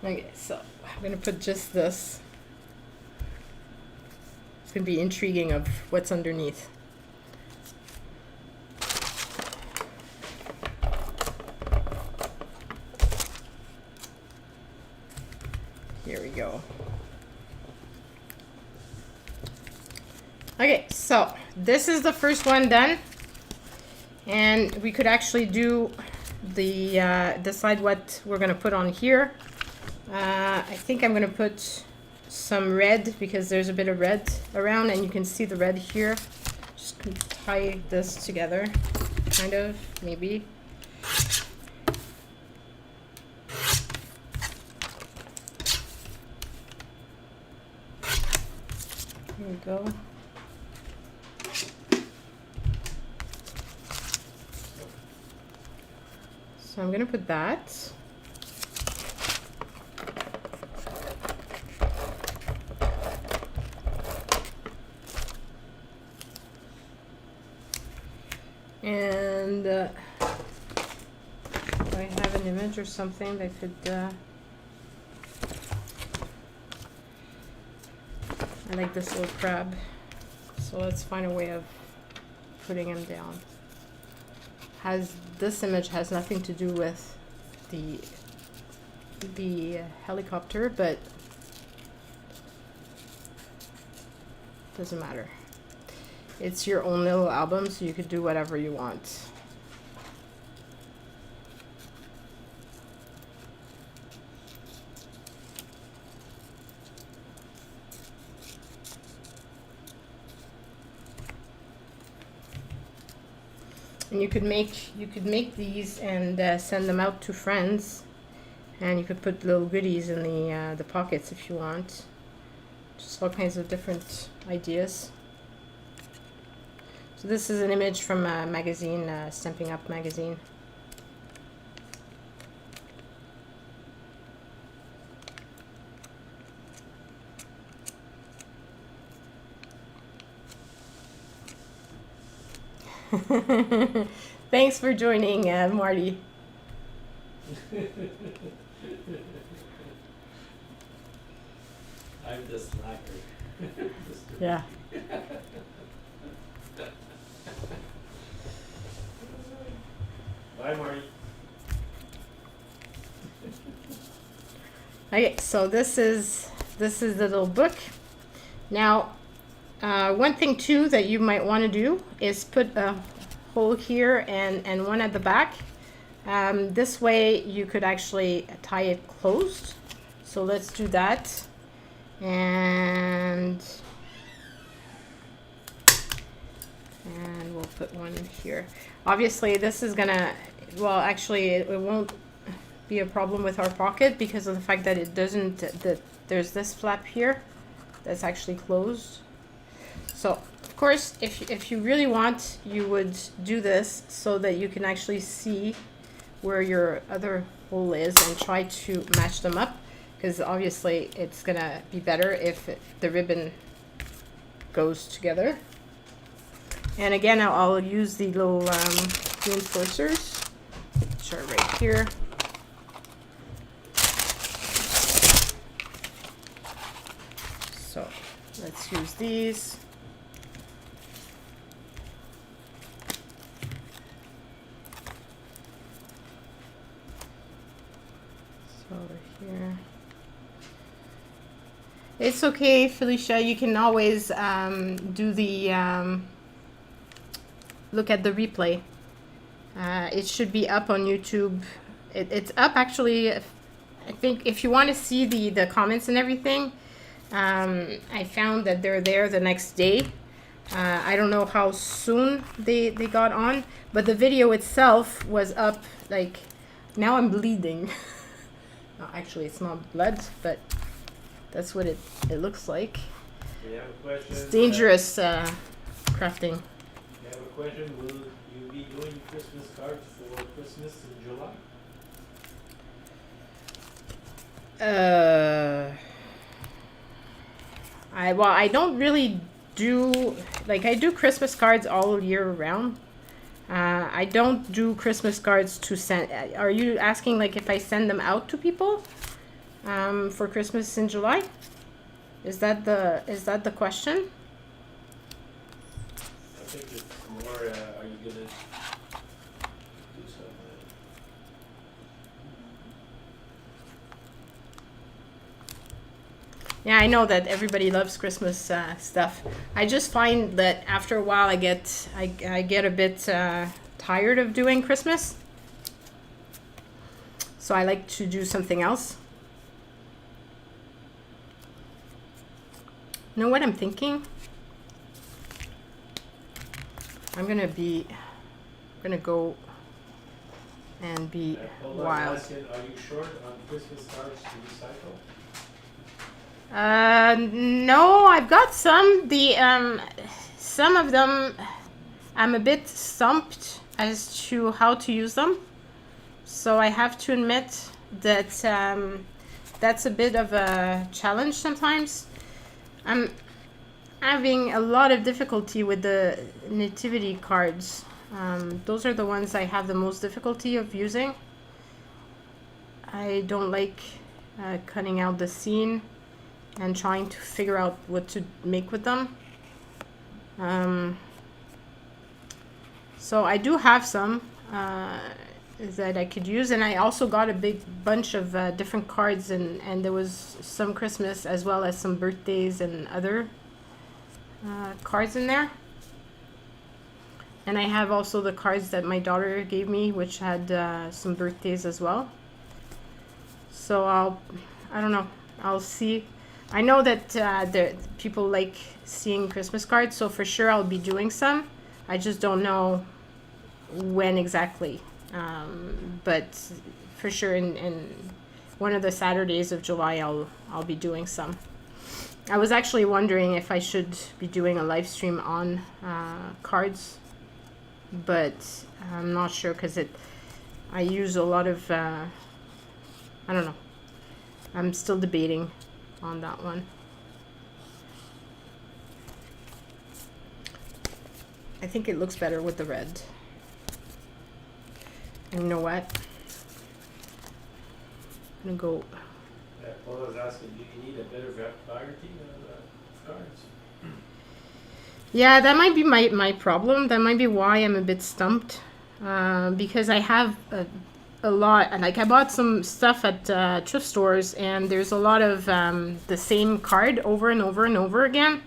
Okay, so I'm gonna put just this. It's gonna be intriguing of what's underneath. Okay, so this is the first one done, and we could actually do the decide what we're gonna put on here. I think I'm gonna put some red because there's a bit of red around, and you can see the red here. Just gonna tie this together, kind of, maybe. Here we go. So I'm gonna put that. And do I have an image or something that could I like this little crab, so let's find a way of putting him down. This image has nothing to do with the helicopter, but doesn't matter. It's your own little album, so you could do whatever you want. And you could make these and send them out to friends, and you could put little goodies in the pockets if you want. Just all kinds of different ideas. So this is an image from a magazine, Stamping Up magazine. Thanks for joining, Marty. I'm the slacker. Yeah. Bye, Marty. Okay, so this is the little book. Now, one thing too that you might want to do is put a hole here and one at the back. This way you could actually tie it closed. So let's do that. And we'll put one here. Obviously this is gonna, well actually it won't be a problem with our pocket because of the fact that it doesn't, that there's this flap here that's actually closed. So of course if you really want, you would do this so that you can actually see where your other hole is and try to match them up, because obviously it's gonna be better if the ribbon goes together. And again, I'll use the little reinforcers, which are right here. So let's use these. So over here. It's okay, Felicia. You can always do the look at the replay. It should be up on YouTube. It's up actually. I think if you want to see the comments and everything, I found that they're there the next day. I don't know how soon they got on, but the video itself was up. Like, now I'm bleeding. Actually, it's not blood, but that's what it looks like. We have a question. It's dangerous crafting. We have a question. Will you be doing Christmas cards for Christmas in July? I don't really do, like, I do Christmas cards all year round. I don't do Christmas cards to send. Are you asking like if I send them out to people for Christmas in July? Is that the question? I think it's more, are you gonna do some, Yeah, I know that everybody loves Christmas stuff. I just find that after a while I get a bit tired of doing Christmas. So I like to do something else. You know what I'm thinking? I'm gonna go and be Hold on, wild. asking, are you short on Christmas cards to recycle? No, I've got some. Some of them I'm a bit stumped as to how to use them. So I have to admit that that's a bit of a challenge sometimes. I'm having a lot of difficulty with the nativity cards. Those are the ones I have the most difficulty of using. I don't like cutting out the scene and trying to figure out what to make with them. So I do have some that I could use, and I also got a big bunch of different cards, and there was some Christmas as well as some birthdays and other cards in there. And I have also the cards that my daughter gave me, which had some birthdays as well. So I don't know, I'll see. I know that people like seeing Christmas cards, so for sure I'll be doing some. I just don't know when exactly. But for sure in one of the Saturdays of July I'll be doing some. I was actually wondering if I should be doing a live stream on cards, but I'm not sure because I use a lot of I don't know. I'm still debating on that one. I think it looks better with the red. And you know what? I'm gonna go. Paul was asking, do you need a better variety of cards? Yeah, that might be my problem. That might be why I'm a bit stumped. Because I have a lot, and like I bought some stuff at thrift stores, and there's a lot of the same card over and over and over again,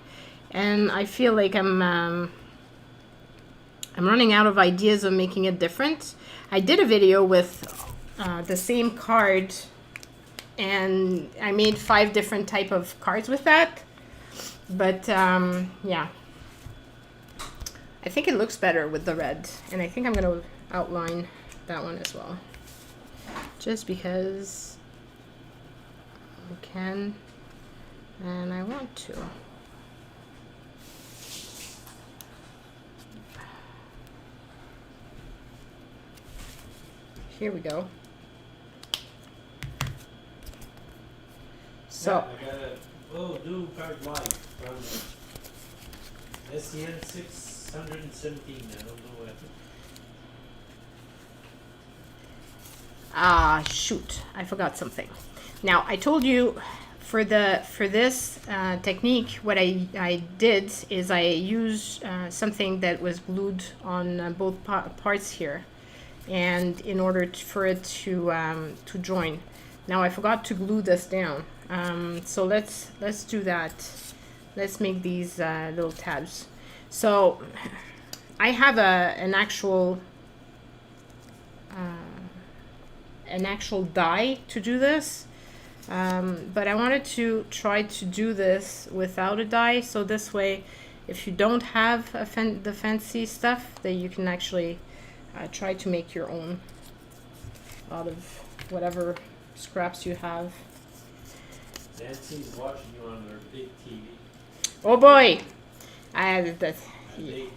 and I feel like I'm running out of ideas of making it different. I did a video with the same card, and I made 5 different type of cards with that, but yeah, I think it looks better with the red, and I think I'm gonna outline that one as well, just because I can and I want to. Here we go. So I got a new card light from SCN 617. I don't know what. shoot, I forgot something. Now I told you for this technique, what I did is I used something that was glued on both parts here, and in order for it to join. Now I forgot to glue this down, so let's do that. Let's make these little tabs. So I have an actual die to do this, but I wanted to try to do this without a die, so this way if you don't have the fancy stuff, that you can actually try to make your own out of whatever scraps you have. Nancy's watching you on her big TV. Oh boy, I added that. Big,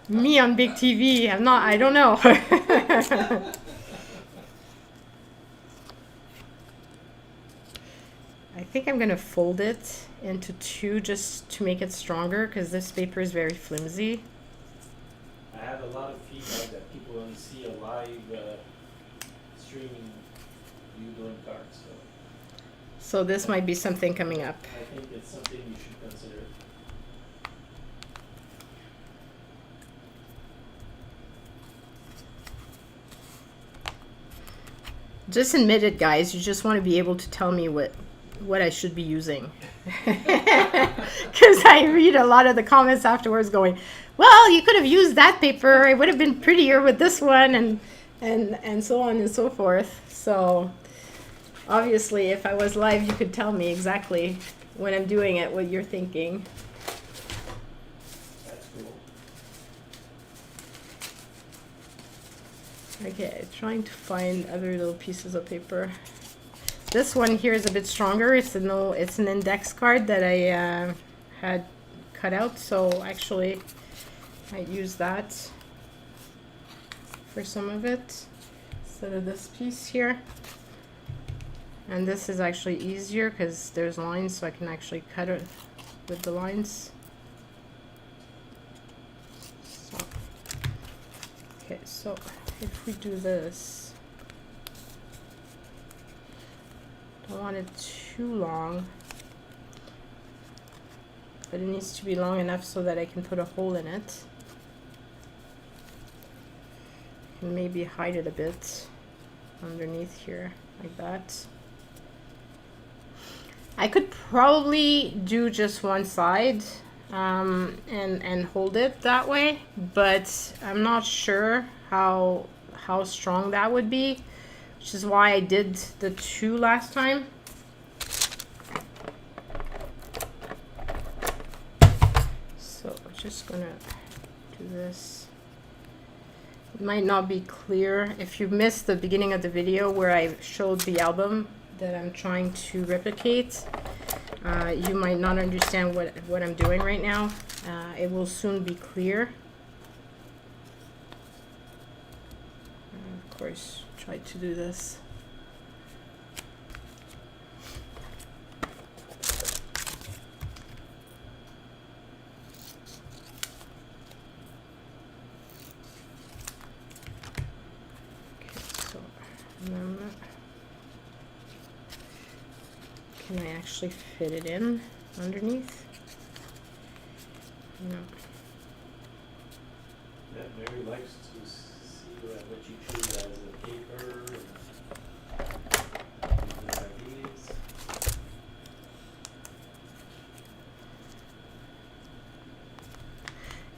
Me on big TV, I don't know. I think I'm gonna fold it into 2 just to make it stronger, because this paper is very flimsy. I have a lot of feedback that people want to see a live streaming you doing cards. So this might be something coming up. I think it's something you should consider. Just admit it, guys. You just want to be able to tell me what I should be using. Because I read a lot of the comments afterwards going, well, you could have used that paper. It would have been prettier with this one, and so on and so forth. So obviously, if I was live, you could tell me exactly when I'm doing it, what you're thinking. That's cool. Okay, trying to find other little pieces of paper. This one here is a bit stronger. It's an index card that I had cut out, so actually I might use that for some of it instead of this piece here. And this is actually easier because there's lines, so I can actually cut it with the lines. So, okay, so if we do this, don't want it too long, but it needs to be long enough so that I can put a hole in it. And maybe hide it a bit underneath here, like that. I could probably do just one side and hold it that way, but I'm not sure how strong that would be, which is why I did the two last time. So I'm just gonna do this. It might not be clear. If you missed the beginning of the video where I showed the album that I'm trying to replicate, you might not understand what I'm doing right now. It will soon be clear. Of course, try to do this. Okay, so can I actually fit it in underneath? No. Yeah, Mary likes to see what you choose as a paper and ideas.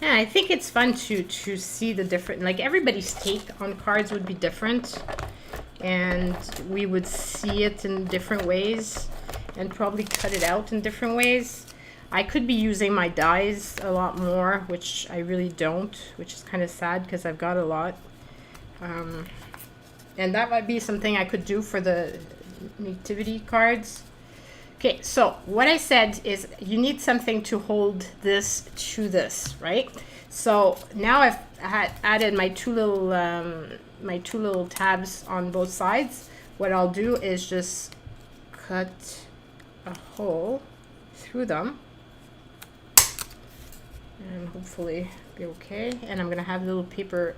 Yeah, I think it's fun to see the different, like everybody's take on cards would be different, and we would see it in different ways and probably cut it out in different ways. I could be using my dies a lot more, which I really don't, which is kind of sad because I've got a lot. And that might be something I could do for the nativity cards. Okay, so what I said is you need something to hold this to this, right? So now I've added my two little tabs on both sides. What I'll do is just cut a hole through them, and hopefully be okay. And I'm gonna have little paper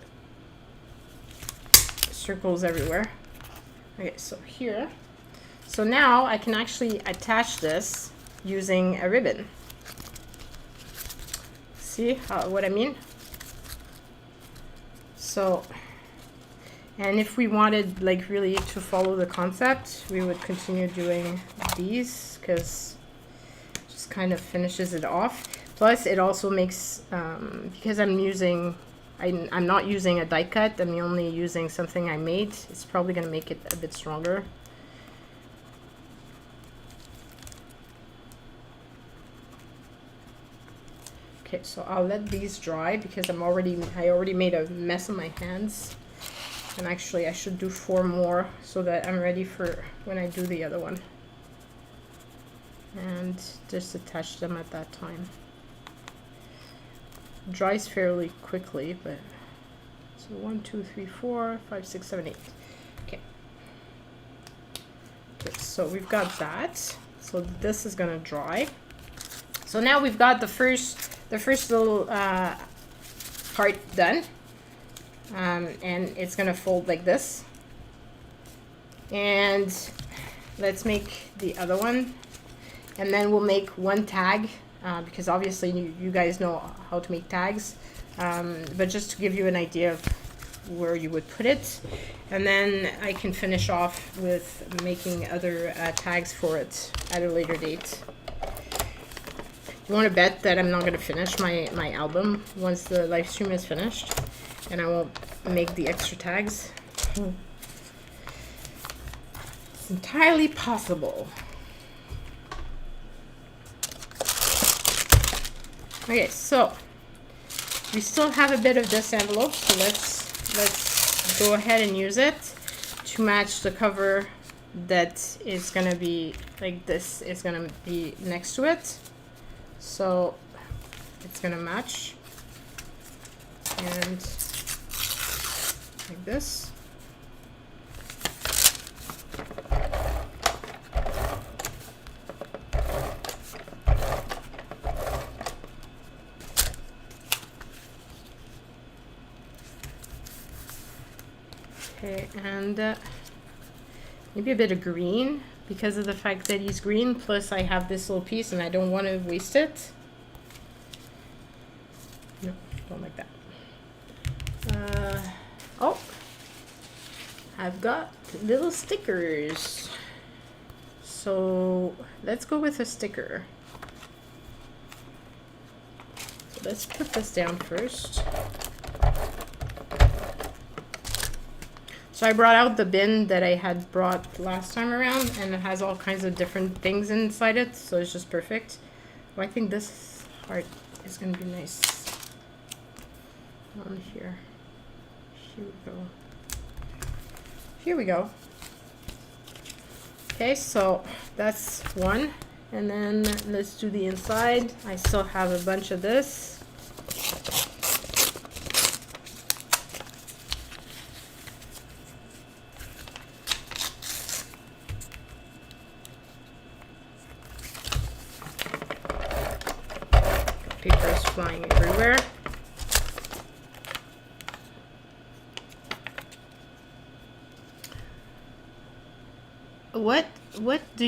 circles everywhere. Okay, so here. So now I can actually attach this using a ribbon. See what I mean? So, and if we wanted like really to follow the concept, we would continue doing these because it just kind of finishes it off. Plus it also makes, because I'm not using a die cut, I'm only using something I made, it's probably going to make it a bit stronger. Okay, so I'll let these dry because I already made a mess of my hands. And actually I should do 4 more so that I'm ready for when I do the other one. And just attach them at that time. Dries fairly quickly, but so 1, 2, 3, 4, 5, 6, 7, 8. Okay. Okay, so we've got that. So this is gonna dry. So now we've got the first little part done, and it's gonna fold like this. And let's make the other one, and then we'll make one tag. Because obviously you guys know how to make tags, but just to give you an idea of where you would put it, and then I can finish off with making other tags for it at a later date. You want to bet that I'm not going to finish my album once the live stream is finished, and I won't make the extra tags? It's entirely possible. Okay, so we still have a bit of this envelope, so let's go ahead and use it to match the cover that is gonna be like this is gonna be next to it. So it's gonna match, and like this. Okay, and maybe a bit of green because of the fact that he's green, plus I have this little piece and I don't want to waste it. No, don't like that. Oh, I've got little stickers. So let's go with a sticker. So let's put this down first. So I brought out the bin that I had brought last time around, and it has all kinds of different things inside it, so it's just perfect. Well, I think this heart is going to be nice on here. Here we go. Here we go. Okay, so that's one. And then let's do the inside. I still have a bunch of this. Paper is flying everywhere. What do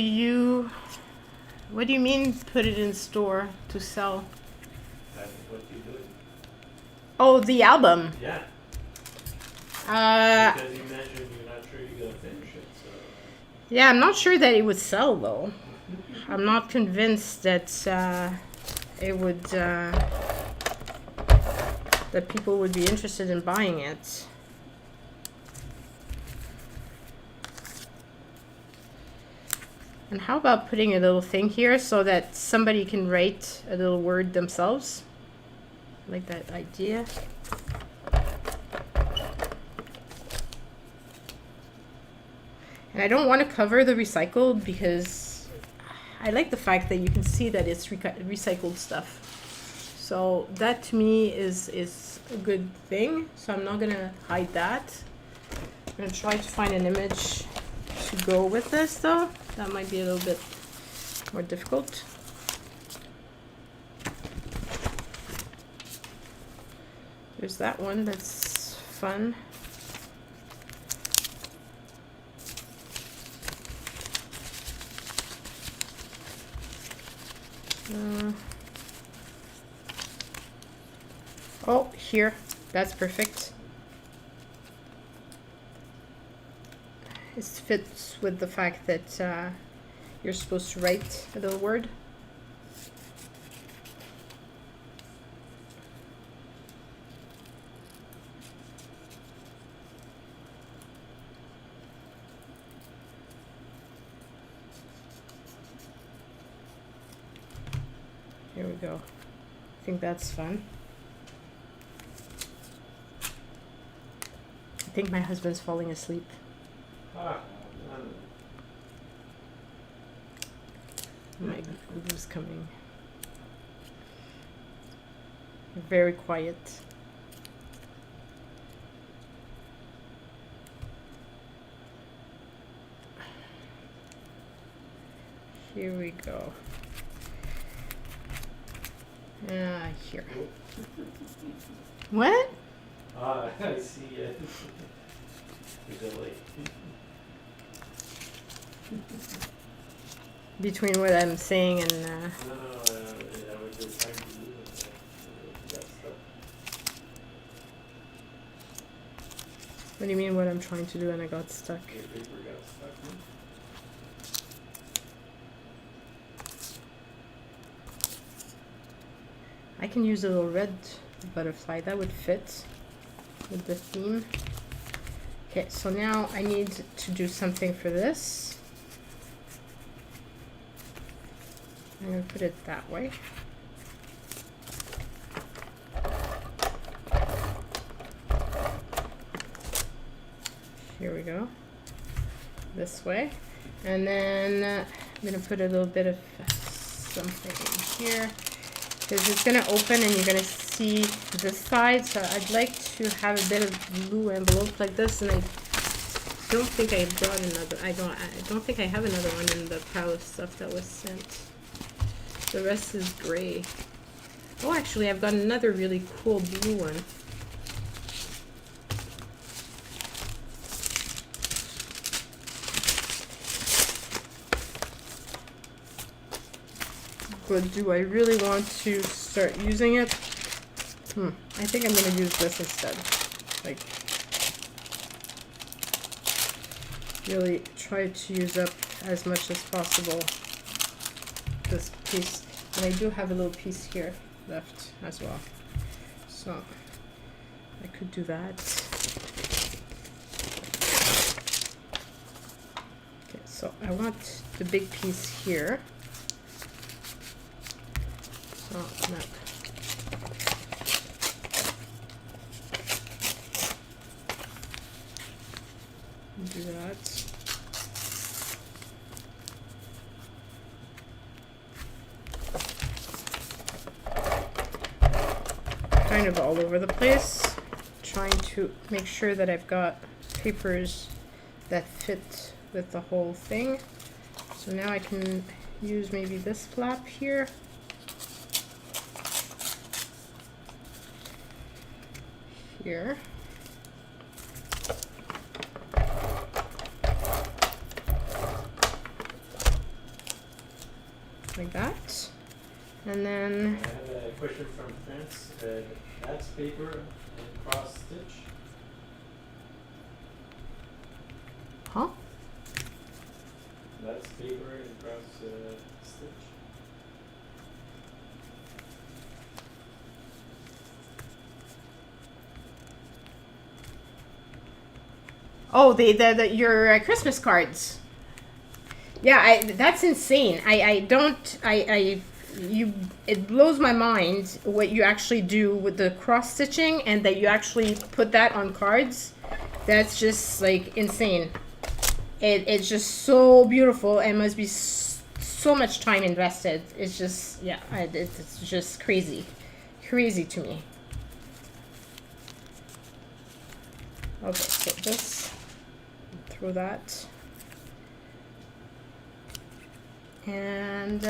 you mean put it in store to sell? That's what you do. Oh, the album. Yeah. Because you mentioned you're not sure you're gonna finish it, so. Yeah, I'm not sure that it would sell though. I'm not convinced that it would that people would be interested in buying it. And how about putting a little thing here so that somebody can write a little word themselves? I like that idea. And I don't want to cover the recycled because I like the fact that you can see that it's recycled stuff. So that to me is a good thing. So I'm not gonna hide that. I'm gonna try to find an image to go with this though. That might be a little bit more difficult. There's that one that's fun. Oh, here. That's perfect. It fits with the fact that you're supposed to write a little word. Here we go. I think that's fun. I think my husband's falling asleep. My Google's coming. Very quiet. Here we go. Here. What? I see it. You're delay. Between what I'm saying and No, I was just trying to do that stuff. What do you mean what I'm trying to do and I got stuck? Your paper got stuck in. I can use a little red butterfly. That would fit with the theme. Okay, so now I need to do something for this. I'm gonna put it that way. Here we go. This way. And then I'm gonna put a little bit of something in here, because it's gonna open and you're gonna see this side. So I'd like to have a bit of blue envelope like this, and I don't think I brought another. I don't think I have another one in the pile of stuff that was sent. The rest is gray. Oh, actually, I've got another really cool blue one. But do I really want to start using it? I think I'm going to use this instead. Like, really try to use up as much as possible this piece. And I do have a little piece here left as well. So, I could do that. Okay, so I want the big piece here. So, no. Do that. Kind of all over the place, trying to make sure that I've got papers that fit with the whole thing. So now I can use maybe this flap here. Here. Like that. And then I have a question from France. That's paper and cross stitch. huh? That's paper and cross stitch. Oh, your Christmas cards. Yeah, that's insane. It blows my mind what you actually do with the cross stitching, and that you actually put that on cards. That's just like insane. It's just so beautiful, and must be so much time invested. It's just, yeah, it's just crazy to me. Okay, so this, throw that. And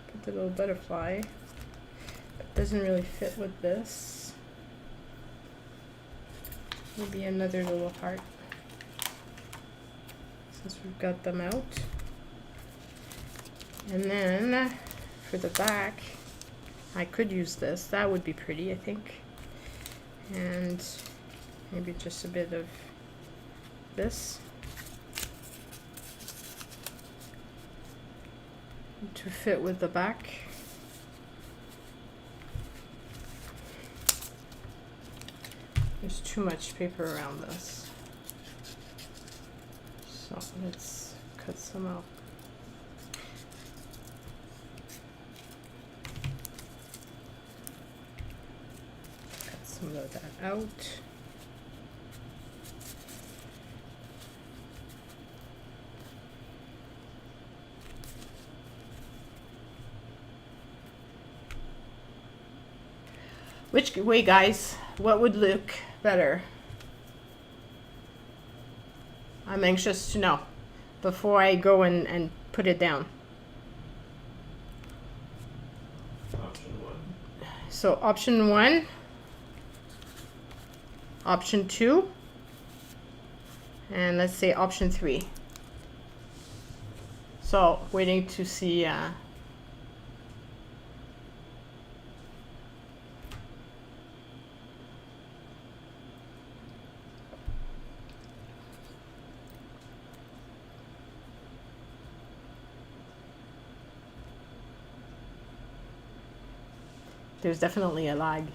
put the little butterfly. It doesn't really fit with this. Maybe another little heart, since we've got them out. And then for the back, I could use this. That would be pretty, I think. And maybe just a bit of this to fit with the back. There's too much paper around this, so let's cut some out. Cut some of that out. Which way, guys? What would look better? I'm anxious to know before I go and put it down. Option 1. So option 1, option 2, and let's say option 3. So waiting to see There's definitely a lag.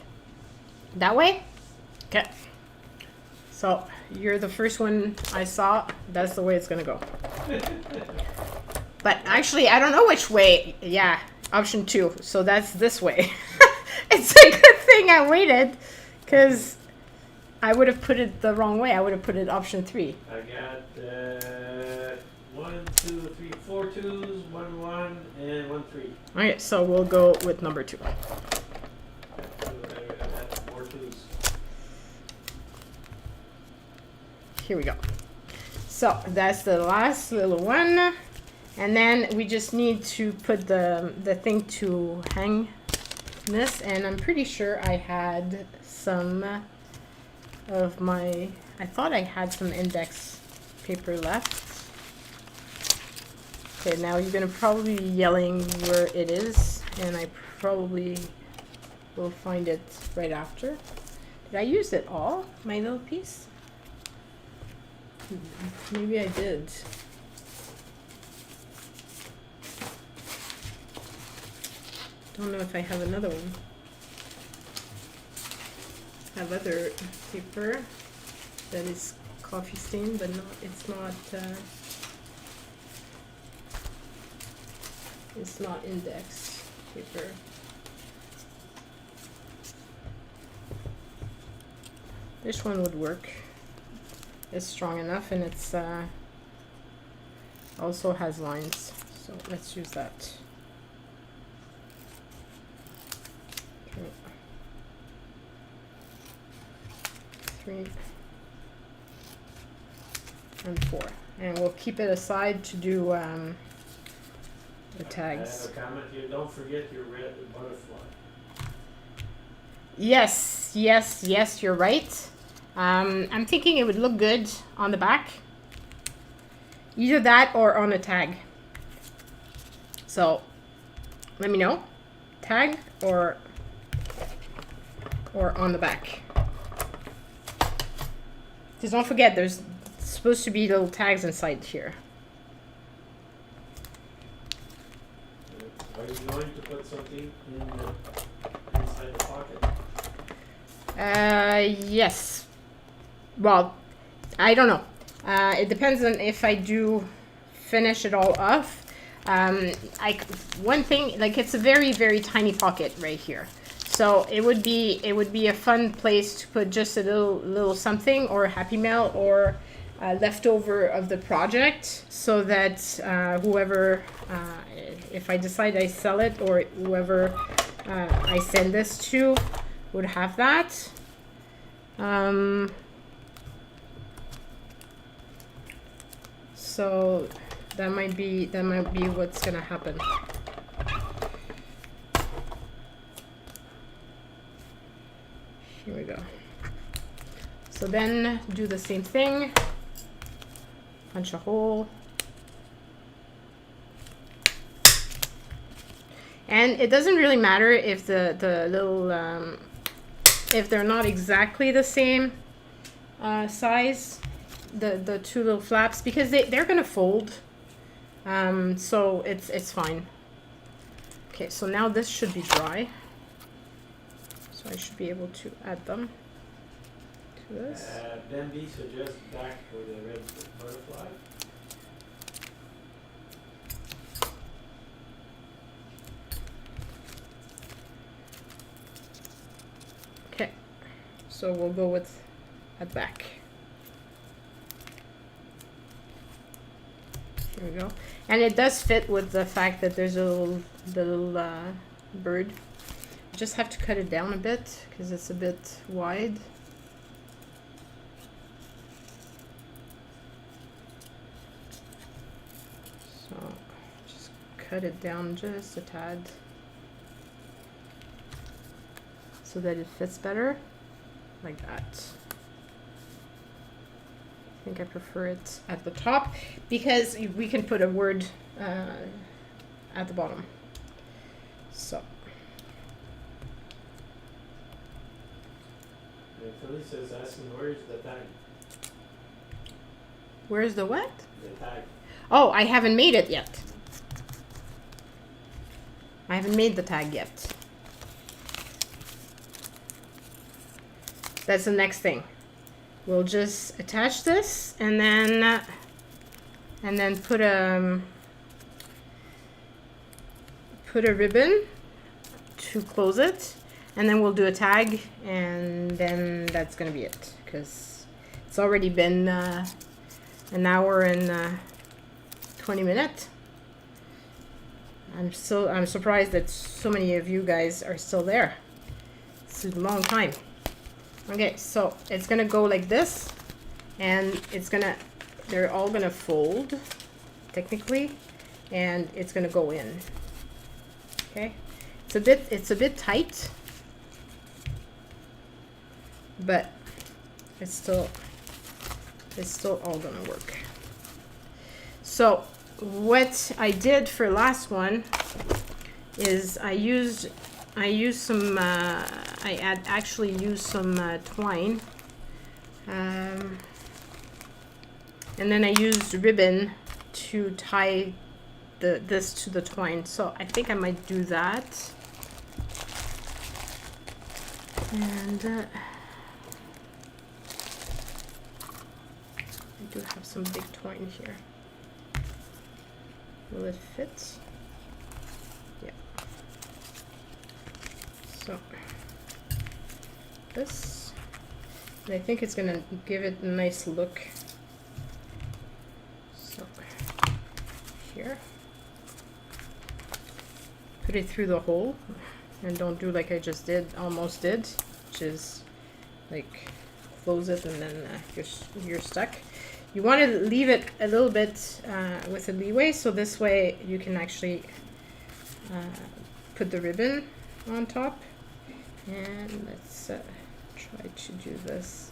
That way? Okay. So you're the first one I saw. That's the way it's gonna go. But actually, I don't know which way. Yeah, option 2. So that's this way. It's a good thing I waited, because I would have put it the wrong way. I would have put it option 3. I got 1, 2, 3, 4 twos, 1, 1, and 1, 3. Okay, so we'll go with number 2. That's 4 twos. Here we go. So that's the last little one. And then we just need to put the thing to hang this. And I'm pretty sure I had some of my, I thought I had some index paper left. Okay, now you're gonna probably be yelling where it is, and I probably will find it right after. Did I use it all, my little piece? Maybe I did. Don't know if I have another one. I have other paper that is coffee stained, but not, it's not index paper. This one would work. It's strong enough, and it's also has lines, so let's use that. Okay. 3 and 4, and we'll keep it aside to do the tags. I have a comment here. Don't forget your red butterfly. Yes, yes, yes, you're right. I'm thinking it would look good on the back. Either that or on a tag. So let me know. Tag or on the back. Because don't forget, there's supposed to be little tags inside here. Are you going to put something inside the pocket? Yes. Well, I don't know. It depends on if I do finish it all off. One thing, like, it's a very, very tiny pocket right here. So it would be a fun place to put just a little something, or a Happy Mail, or leftover of the project, so that whoever, if I decide I sell it, or whoever I send this to, would have that. So that might be what's gonna happen. Here we go. So then do the same thing. Punch a hole. And it doesn't really matter if the little if they're not exactly the same size, the two little flaps, because they're gonna fold. So it's fine. Okay, so now this should be dry. So I should be able to add them to this. Bambi suggests back for the red butterfly. Okay, so we'll go with at back. Here we go. And it does fit with the fact that there's a little bird. Just have to cut it down a bit because it's a bit wide. So just cut it down just a tad so that it fits better, like that. I think I prefer it at the top because we can put a word at the bottom. So. Felicia's asking, where's the tag? Where's the what? The tag. Oh, I haven't made it yet. I haven't made the tag yet. that's the next thing. We'll just attach this and then put a ribbon to close it, and then we'll do a tag, and then that's gonna be it, because it's already been an hour and 20 minutes. I'm surprised that so many of you guys are still there. It's a long time. Okay, so it's gonna go like this, and they're all gonna fold technically, and it's gonna go in. Okay, it's a bit tight, but it's still all gonna work. So what I did for last one is I actually used some twine, and then I used ribbon to tie this to the twine. So I think I might do that. And I do have some big twine here. Will it fit? Yeah. So this, and I think it's gonna give it a nice look. So here, put it through the hole, and don't do like I just almost did, which is like close it and then you're stuck. You want to leave it a little bit with a leeway, so this way you can actually put the ribbon on top. And let's try to do this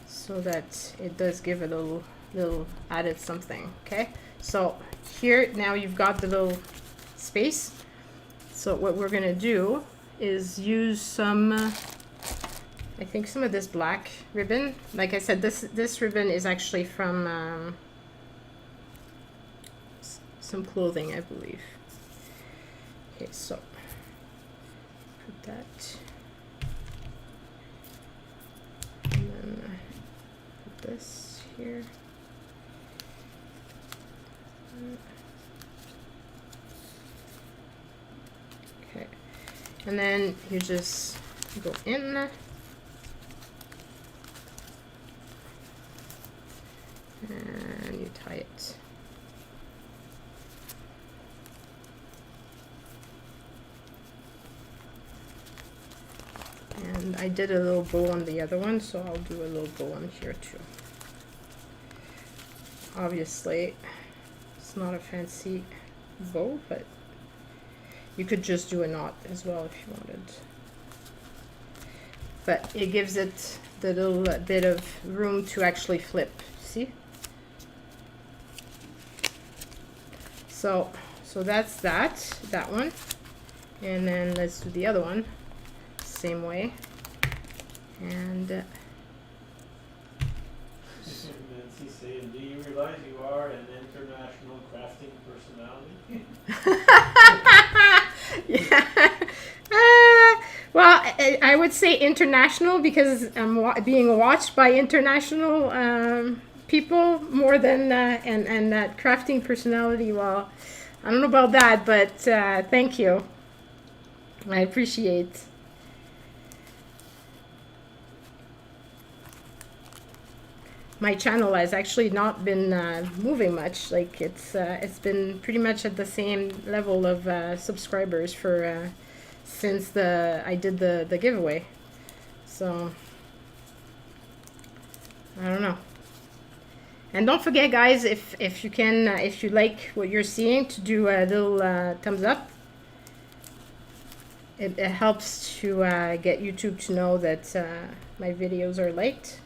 so that it does give a little added something. Okay, so here now you've got the little space. So what we're gonna do is use some I think some of this black ribbon. Like I said, this ribbon is actually from some clothing, I believe. Okay, so put that, and then put this here. Okay, and then you just go in. And you tie it. And I did a little bow on the other one, so I'll do a little bow on here too. Obviously, it's not a fancy bow, but you could just do a knot as well if you wanted. But it gives it the little bit of room to actually flip. See? So that's that one, and then let's do the other one same way. And Nancy saying, do you realize you are an international crafting personality? yeah. Well, I would say international because I'm being watched by international people more than and that crafting personality. Well, I don't know about that, but thank you. I appreciate. My channel has actually not been moving much. Like it's been pretty much at the same level of subscribers for since I did the giveaway. So I don't know. And don't forget, guys, if you can, if you like what you're seeing, to do a little thumbs up. It helps to get YouTube to know that my videos are liked.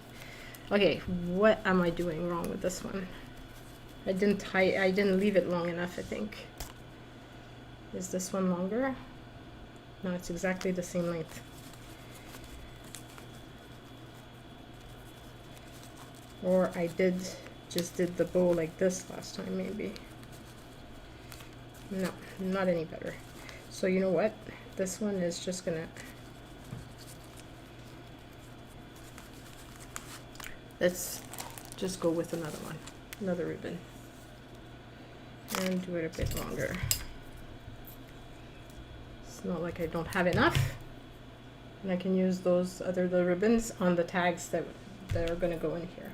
Okay, what am I doing wrong with this one? I didn't leave it long enough, I think. Is this one longer? No, it's exactly the same length. Or I just did the bow like this last time, maybe. No, not any better. So you know what? This one is just gonna let's just go with another one, another ribbon, and do it a bit longer. It's not like I don't have enough, and I can use those other little ribbons on the tags that are going to go in here.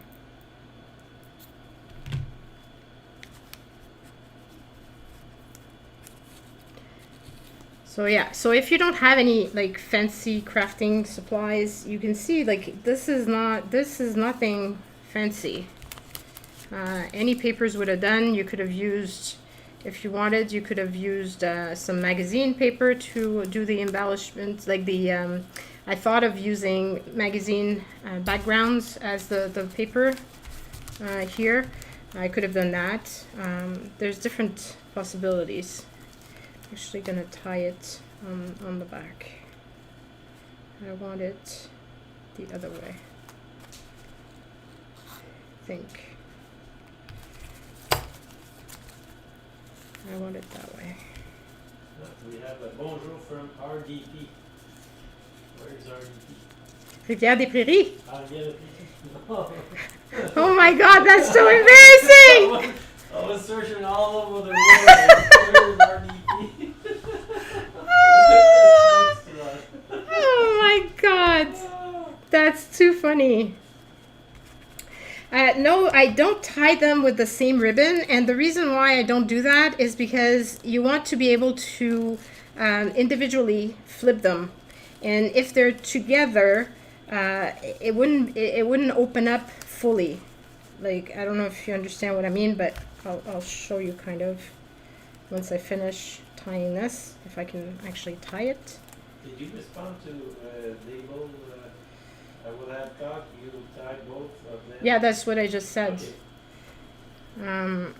So yeah, so if you don't have any like fancy crafting supplies, you can see like this is nothing fancy. Any papers would have done. You could have used, if you wanted, you could have used some magazine paper to do the embellishments. Like the, I thought of using magazine backgrounds as the paper here. I could have done that. There's different possibilities. Actually gonna tie it on the back. I want it the other way, I think. I want it that way. We have a bonjour from RDP. Where is RDP? Rivière-des-Prairies. No. Oh my god, that's so embarrassing! I was searching all over the world. Where is RDP? Oh my god, that's too funny. No, I don't tie them with the same ribbon, and the reason why I don't do that is because you want to be able to individually flip them, and if they're together, it wouldn't open up fully. Like, I don't know if you understand what I mean, but I'll show you kind of once I finish tying this, if I can actually tie it. Did you respond to label? I will have thought you tied both of them. Yeah, that's what I just said. Okay.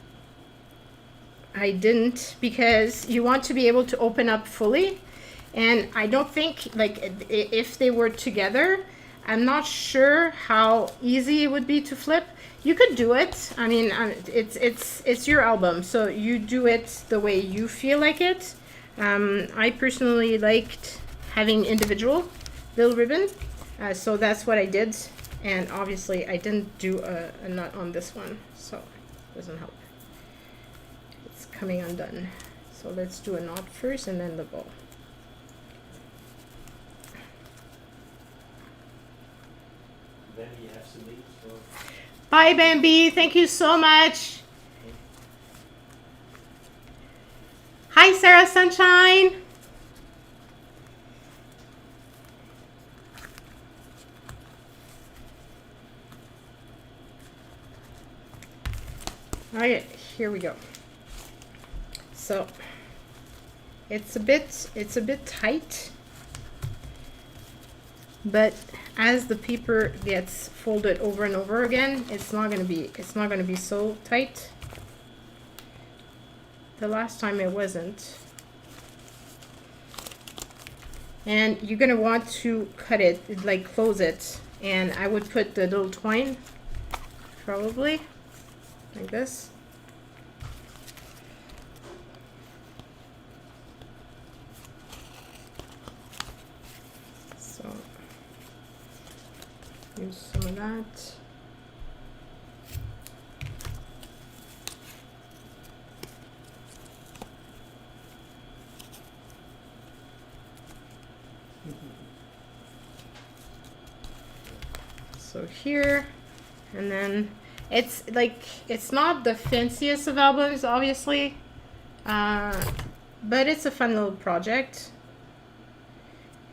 I didn't, because you want to be able to open up fully, and I don't think, like, if they were together, I'm not sure how easy it would be to flip. You could do it. I mean, it's your album, so you do it the way you feel like it. I personally liked having individual little ribbon, so that's what I did. And obviously, I didn't do a knot on this one, so it doesn't help. It's coming undone. So let's do a knot first, and then the bow. Then you have some leaves for. Bye, Bambi. Thank you so much. Hi, Sarah Sunshine. All right, here we go. So it's a bit tight, but as the paper gets folded over and over again, it's not going to be so tight. The last time it wasn't. And you're going to want to cut it, like close it, and I would put the little twine probably like this. So use some of that. So here, and then it's like, it's not the fanciest of albums, obviously, but it's a fun little project,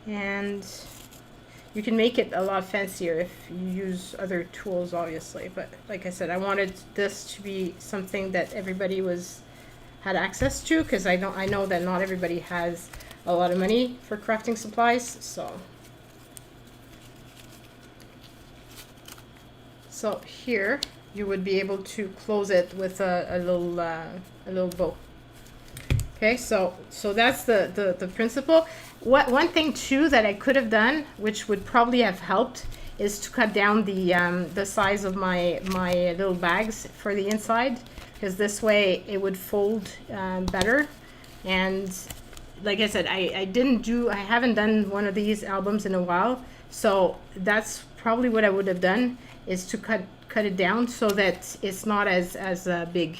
and you can make it a lot fancier if you use other tools, obviously. But like I said, I wanted this to be something that everybody had access to, because I know that not everybody has a lot of money for crafting supplies. So here you would be able to close it with a little bow. Okay, so that's the principle. One thing too that I could have done, which would probably have helped, is to cut down the size of my little bags for the inside, because this way it would fold better. And like I said, I haven't done one of these albums in a while, so that's probably what I would have done. is to cut it down so that it's not as big,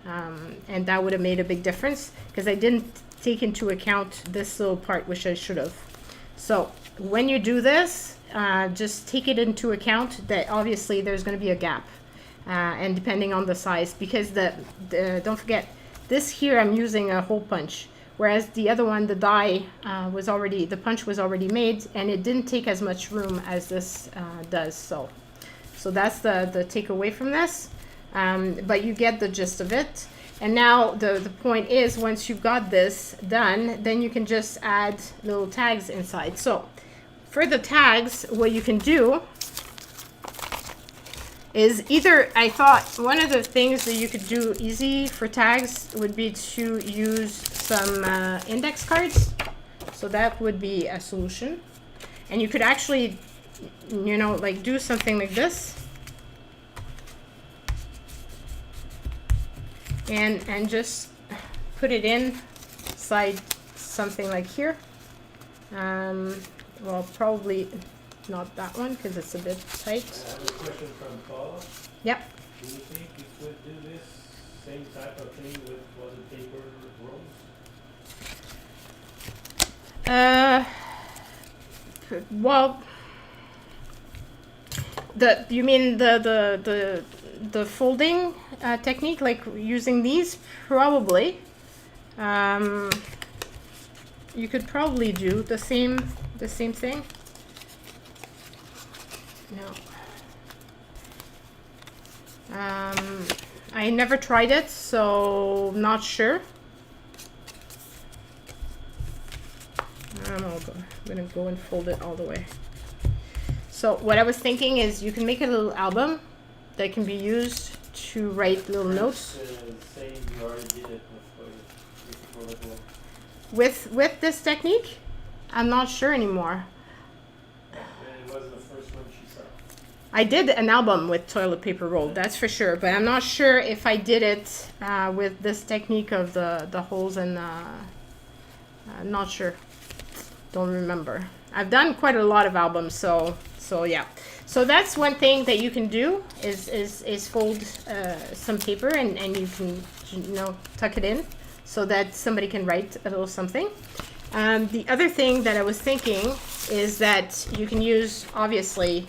and that would have made a big difference because I didn't take into account this little part, which I should have. So when you do this, just take it into account that obviously there's going to be a gap, and depending on the size, because the don't forget, this here I'm using a hole punch, whereas the other one, the die the punch was already made, and it didn't take as much room as this does. So that's the takeaway from this, but you get the gist of it. And now the point is, once you've got this done, then you can just add little tags inside. So for the tags, what you can do is either, I thought one of the things that you could do easy for tags would be to use some index cards. So that would be a solution. And you could actually, you know, like do something like this. And just put it inside something like here. Well, probably not that one because it's a bit tight. I have a question from Paul. Yep. Do you think you could do this same type of thing with toilet paper rolls? Well, you mean the folding technique, like using these? Probably. You could probably do the same thing. No. I never tried it, so not sure. I'm gonna go and fold it all the way. So what I was thinking is you can make a little album that can be used to write little notes. Saying you already did it with With this technique, I'm not sure anymore. it wasn't the first one she saw. I did an album with toilet paper roll, that's for sure, but I'm not sure if I did it with this technique of the holes, and I'm not sure. Don't remember. I've done quite a lot of albums, so yeah. So that's one thing that you can do is fold some paper and you can, you know, tuck it in so that somebody can write a little something. The other thing that I was thinking is that you can use, obviously,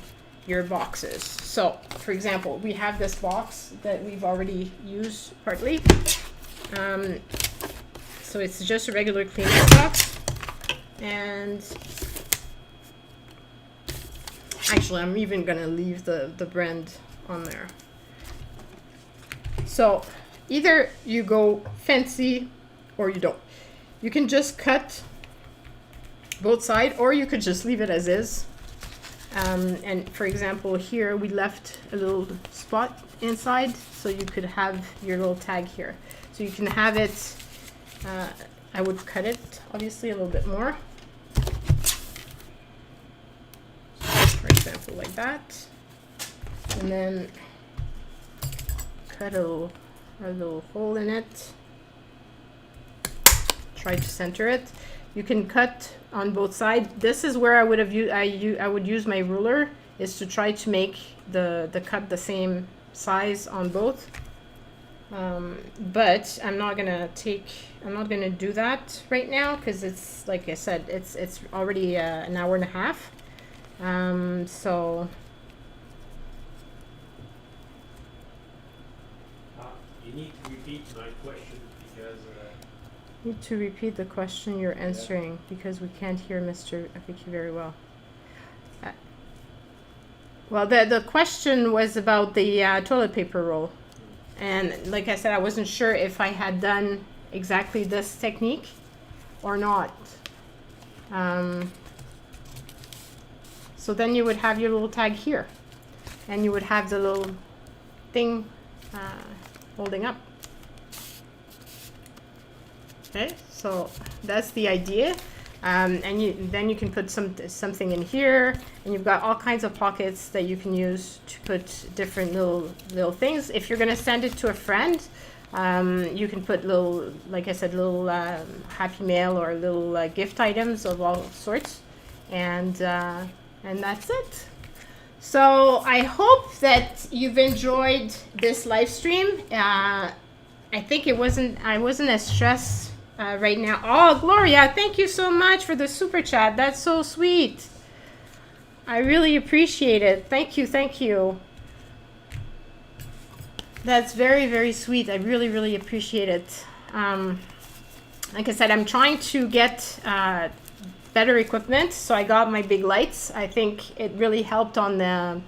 your boxes. So, for example, we have this box that we've already used partly. So it's just a regular Kleenex box. And actually, I'm even gonna leave the brand on there. So either you go fancy or you don't. You can just cut both sides, or you could just leave it as is. And for example, here we left a little spot inside, so you could have your little tag here. So you can have it, I would cut it obviously a little bit more. For example, like that. And then cut a little hole in it. Try to center it. You can cut on both sides. This is where I would have used, I would use my ruler, is to try to make the cut the same size on both. But I'm not gonna do that right now because it's, like I said, it's already an hour and a half. So You need to repeat my question because need to repeat the question you're answering because we can't hear Mr. Vicky very well. Well, the question was about the toilet paper roll. And like I said, I wasn't sure if I had done exactly this technique or not. So then you would have your little tag here. And you would have the little thing holding up. Okay, so that's the idea. And then you can put something in here, and you've got all kinds of pockets that you can use to put different little things. If you're gonna send it to a friend, you can put little, like I said, little happy mail or little gift items of all sorts, and that's it. So I hope that you've enjoyed this live stream. I think I wasn't as stressed right now. Oh, Gloria, thank you so much for the super chat. That's so sweet. I really appreciate it. Thank you, thank you. That's very, very sweet. I really, really appreciate it. Like I said, I'm trying to get better equipment, so I got my big lights. I think it really helped on the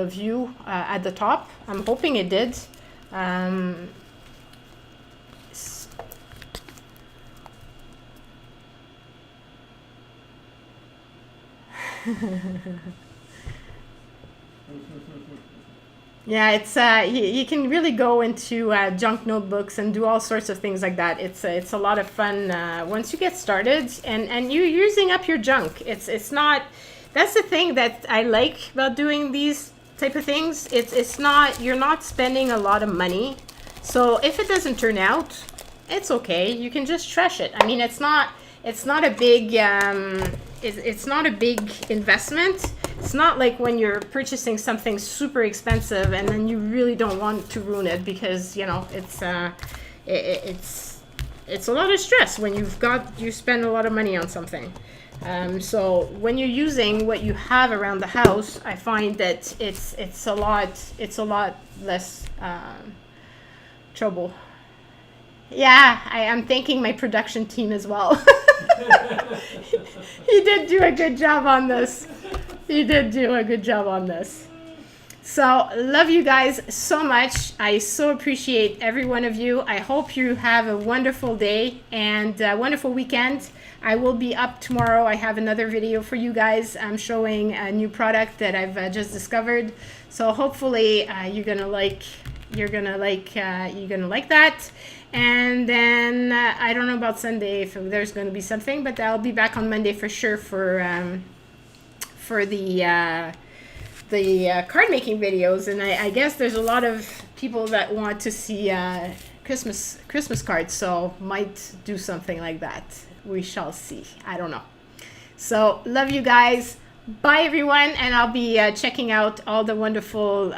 view at the top. I'm hoping it did. Yeah, it's you can really go into junk notebooks and do all sorts of things like that. It's a lot of fun once you get started, and you're using up your junk. It's not. That's the thing that I like about doing these type of things. It's not, you're not spending a lot of money. So if it doesn't turn out, it's okay. You can just trash it. I mean, it's not a big it's not a big investment. It's not like when you're purchasing something super expensive and then you really don't want to ruin it, because you know it's a lot of stress when you spend a lot of money on something. So when you're using what you have around the house, I find that it's a lot less trouble. Yeah, I'm thanking my production team as well. He did do a good job on this. So, love you guys so much. I so appreciate every one of you. I hope you have a wonderful day and a wonderful weekend. I will be up tomorrow. I have another video for you guys. I'm showing a new product that I've just discovered. So hopefully you're gonna like that. And then I don't know about Sunday if there's going to be something, but I'll be back on Monday for sure for the card making videos. And I guess there's a lot of people that want to see Christmas cards, so might do something like that. We shall see. I don't know. So love you guys. Bye everyone, and I'll be checking out all the wonderful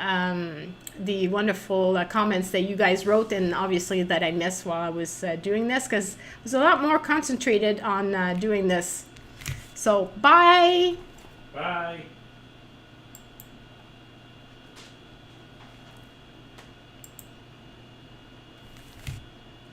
comments that you guys wrote, and obviously that I missed while I was doing this, because I was a lot more concentrated on doing this. So bye. Bye.